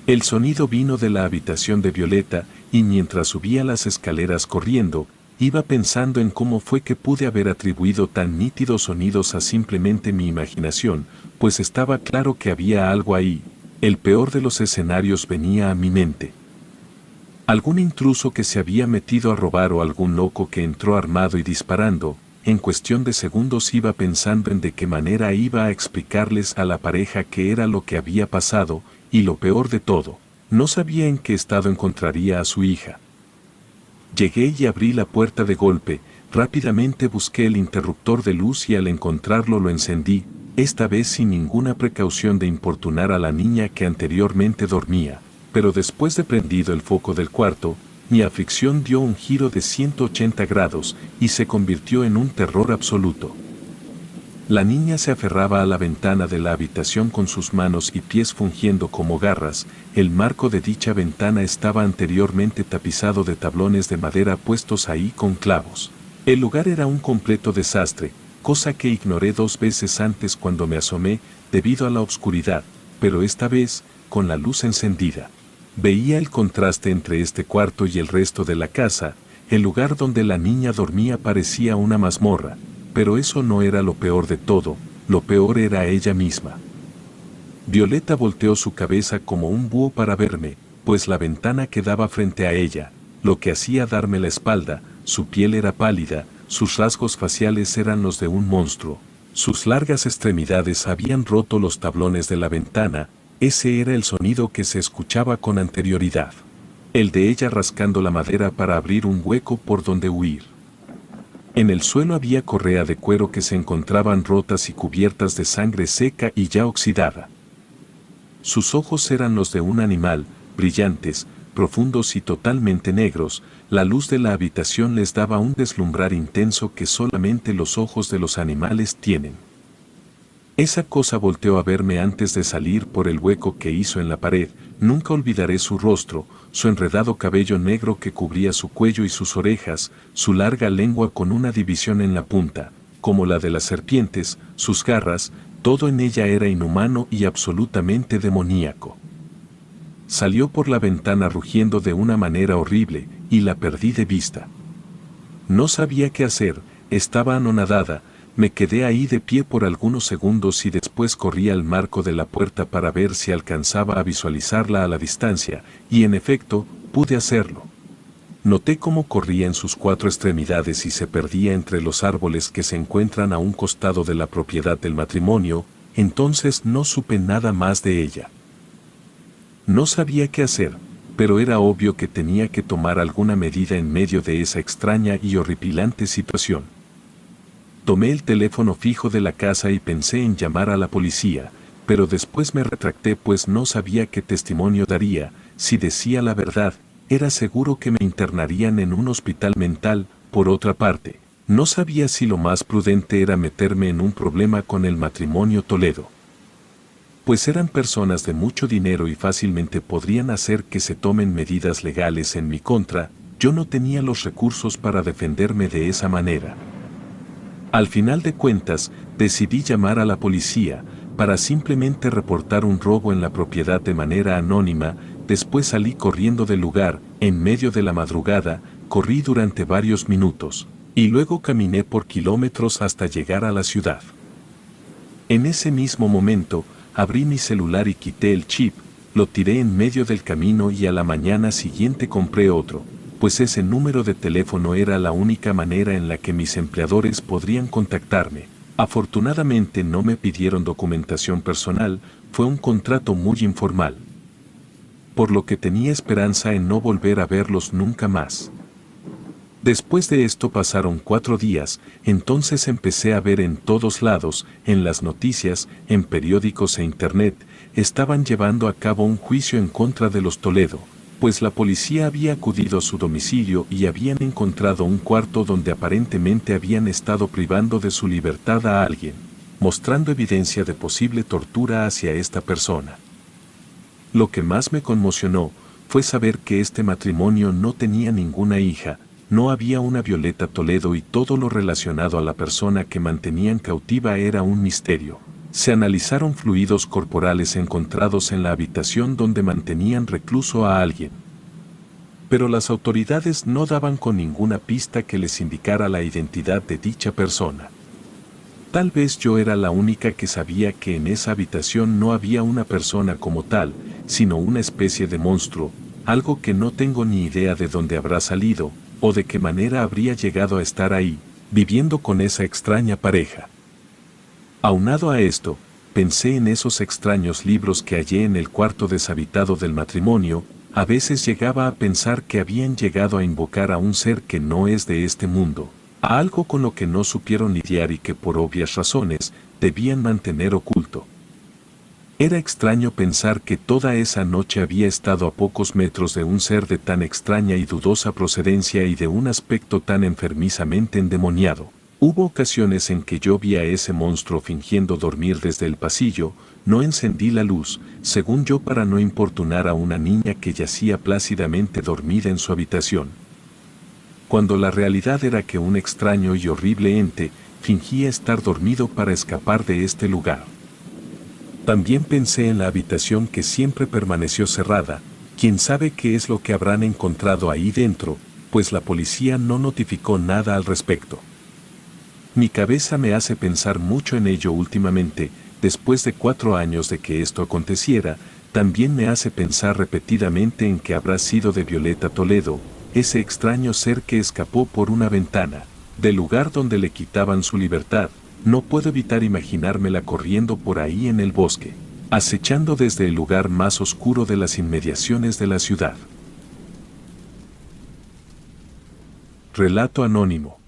El sonido vino de la habitación de Violeta, y mientras subía las escaleras corriendo, iba pensando en cómo fue que pude haber atribuido tan nítidos sonidos a simplemente mi imaginación, pues estaba claro que había algo ahí. El peor de los escenarios venía a mi mente. Algún intruso que se había metido a robar o algún loco que entró armado y disparando. En cuestión de segundos iba pensando en de qué manera iba a explicarles a la pareja qué era lo que había pasado, y lo peor de todo, no sabía en qué estado encontraría a su hija. Llegué y abrí la puerta de golpe, rápidamente busqué el interruptor de luz y al encontrarlo lo encendí, esta vez sin ninguna precaución de importunar a la niña que anteriormente dormía, pero después de prendido el foco del cuarto, mi aflicción dio un giro de 180 grados y se convirtió en un terror absoluto. La niña se aferraba a la ventana de la habitación con sus manos y pies fungiendo como garras. El marco de dicha ventana estaba anteriormente tapizado de tablones de madera puestos ahí con clavos. El lugar era un completo desastre, cosa que ignoré 2 veces antes cuando me asomé, debido a la oscuridad, pero esta vez, con la luz encendida. Veía el contraste entre este cuarto y el resto de la casa. El lugar donde la niña dormía parecía una mazmorra. Pero eso no era lo peor de todo, lo peor era ella misma. Violeta volteó su cabeza como un búho para verme, pues la ventana quedaba frente a ella, lo que hacía darme la espalda. Su piel era pálida, sus rasgos faciales eran los de un monstruo, sus largas extremidades habían roto los tablones de la ventana. Ese era el sonido que se escuchaba con anterioridad, el de ella rascando la madera para abrir un hueco por donde huir. En el suelo había correa de cuero que se encontraban rotas y cubiertas de sangre seca y ya oxidada. Sus ojos eran los de un animal, brillantes, profundos y totalmente negros, la luz de la habitación les daba un deslumbrar intenso que solamente los ojos de los animales tienen. Esa cosa volteó a verme antes de salir por el hueco que hizo en la pared. Nunca olvidaré su rostro, su enredado cabello negro que cubría su cuello y sus orejas, su larga lengua con una división en la punta, como la de las serpientes, sus garras, todo en ella era inhumano y absolutamente demoníaco. Salió por la ventana rugiendo de una manera horrible, y la perdí de vista. No sabía qué hacer, estaba anonadada. Me quedé ahí de pie por algunos segundos y después corrí al marco de la puerta para ver si alcanzaba a visualizarla a la distancia, y en efecto, pude hacerlo. Noté cómo corría en sus cuatro extremidades y se perdía entre los árboles que se encuentran a un costado de la propiedad del matrimonio. Entonces no supe nada más de ella. No sabía qué hacer, pero era obvio que tenía que tomar alguna medida en medio de esa extraña y horripilante situación. Tomé el teléfono fijo de la casa y pensé en llamar a la policía, pero después me retracté pues no sabía qué testimonio daría. Si decía la verdad, era seguro que me internarían en un hospital mental. Por otra parte, no sabía si lo más prudente era meterme en un problema con el matrimonio Toledo. Pues eran personas de mucho dinero y fácilmente podrían hacer que se tomen medidas legales en mi contra. Yo no tenía los recursos para defenderme de esa manera. Al final de cuentas, decidí llamar a la policía, para simplemente reportar un robo en la propiedad de manera anónima. Después salí corriendo del lugar, en medio de la madrugada, corrí durante varios minutos, y luego caminé por kilómetros hasta llegar a la ciudad. En ese mismo momento, abrí mi celular y quité el chip, lo tiré en medio del camino y a la mañana siguiente compré otro, pues ese número de teléfono era la única manera en la que mis empleadores podrían contactarme. Afortunadamente no me pidieron documentación personal, fue un contrato muy informal. Por lo que tenía esperanza en no volver a verlos nunca más. Después de esto pasaron 4 días, entonces empecé a ver en todos lados, en las noticias, en periódicos e internet, estaban llevando a cabo un juicio en contra de los Toledo, pues la policía había acudido a su domicilio y habían encontrado un cuarto donde aparentemente habían estado privando de su libertad a alguien, mostrando evidencia de posible tortura hacia esta persona. Lo que más me conmocionó fue saber que este matrimonio no tenía ninguna hija, no había una Violeta Toledo y todo lo relacionado a la persona que mantenían cautiva era un misterio. Se analizaron fluidos corporales encontrados en la habitación donde mantenían recluso a alguien. Pero las autoridades no daban con ninguna pista que les indicara la identidad de dicha persona. Tal vez yo era la única que sabía que en esa habitación no había una persona como tal, sino una especie de monstruo, algo que no tengo ni idea de dónde habrá salido, o de qué manera habría llegado a estar ahí, viviendo con esa extraña pareja. Aunado a esto, pensé en esos extraños libros que hallé en el cuarto deshabitado del matrimonio. A veces llegaba a pensar que habían llegado a invocar a un ser que no es de este mundo, a algo con lo que no supieron lidiar y que por obvias razones debían mantener oculto. Era extraño pensar que toda esa noche había estado a pocos metros de un ser de tan extraña y dudosa procedencia y de un aspecto tan enfermizamente endemoniado. Hubo ocasiones en que yo vi a ese monstruo fingiendo dormir desde el pasillo. No encendí la luz, según yo, para no importunar a una niña que yacía plácidamente dormida en su habitación, cuando la realidad era que un extraño y horrible ente fingía estar dormido para escapar de este lugar. También pensé en la habitación que siempre permaneció cerrada. Quién sabe qué es lo que habrán encontrado ahí dentro, pues la policía no notificó nada al respecto. Mi cabeza me hace pensar mucho en ello últimamente. Después de 4 años de que esto aconteciera, también me hace pensar repetidamente en que habrá sido de Violeta Toledo, ese extraño ser que escapó por una ventana del lugar donde le quitaban su libertad. No puedo evitar imaginármela corriendo por ahí en el bosque, acechando desde el lugar más oscuro de las inmediaciones de la ciudad. Relato anónimo.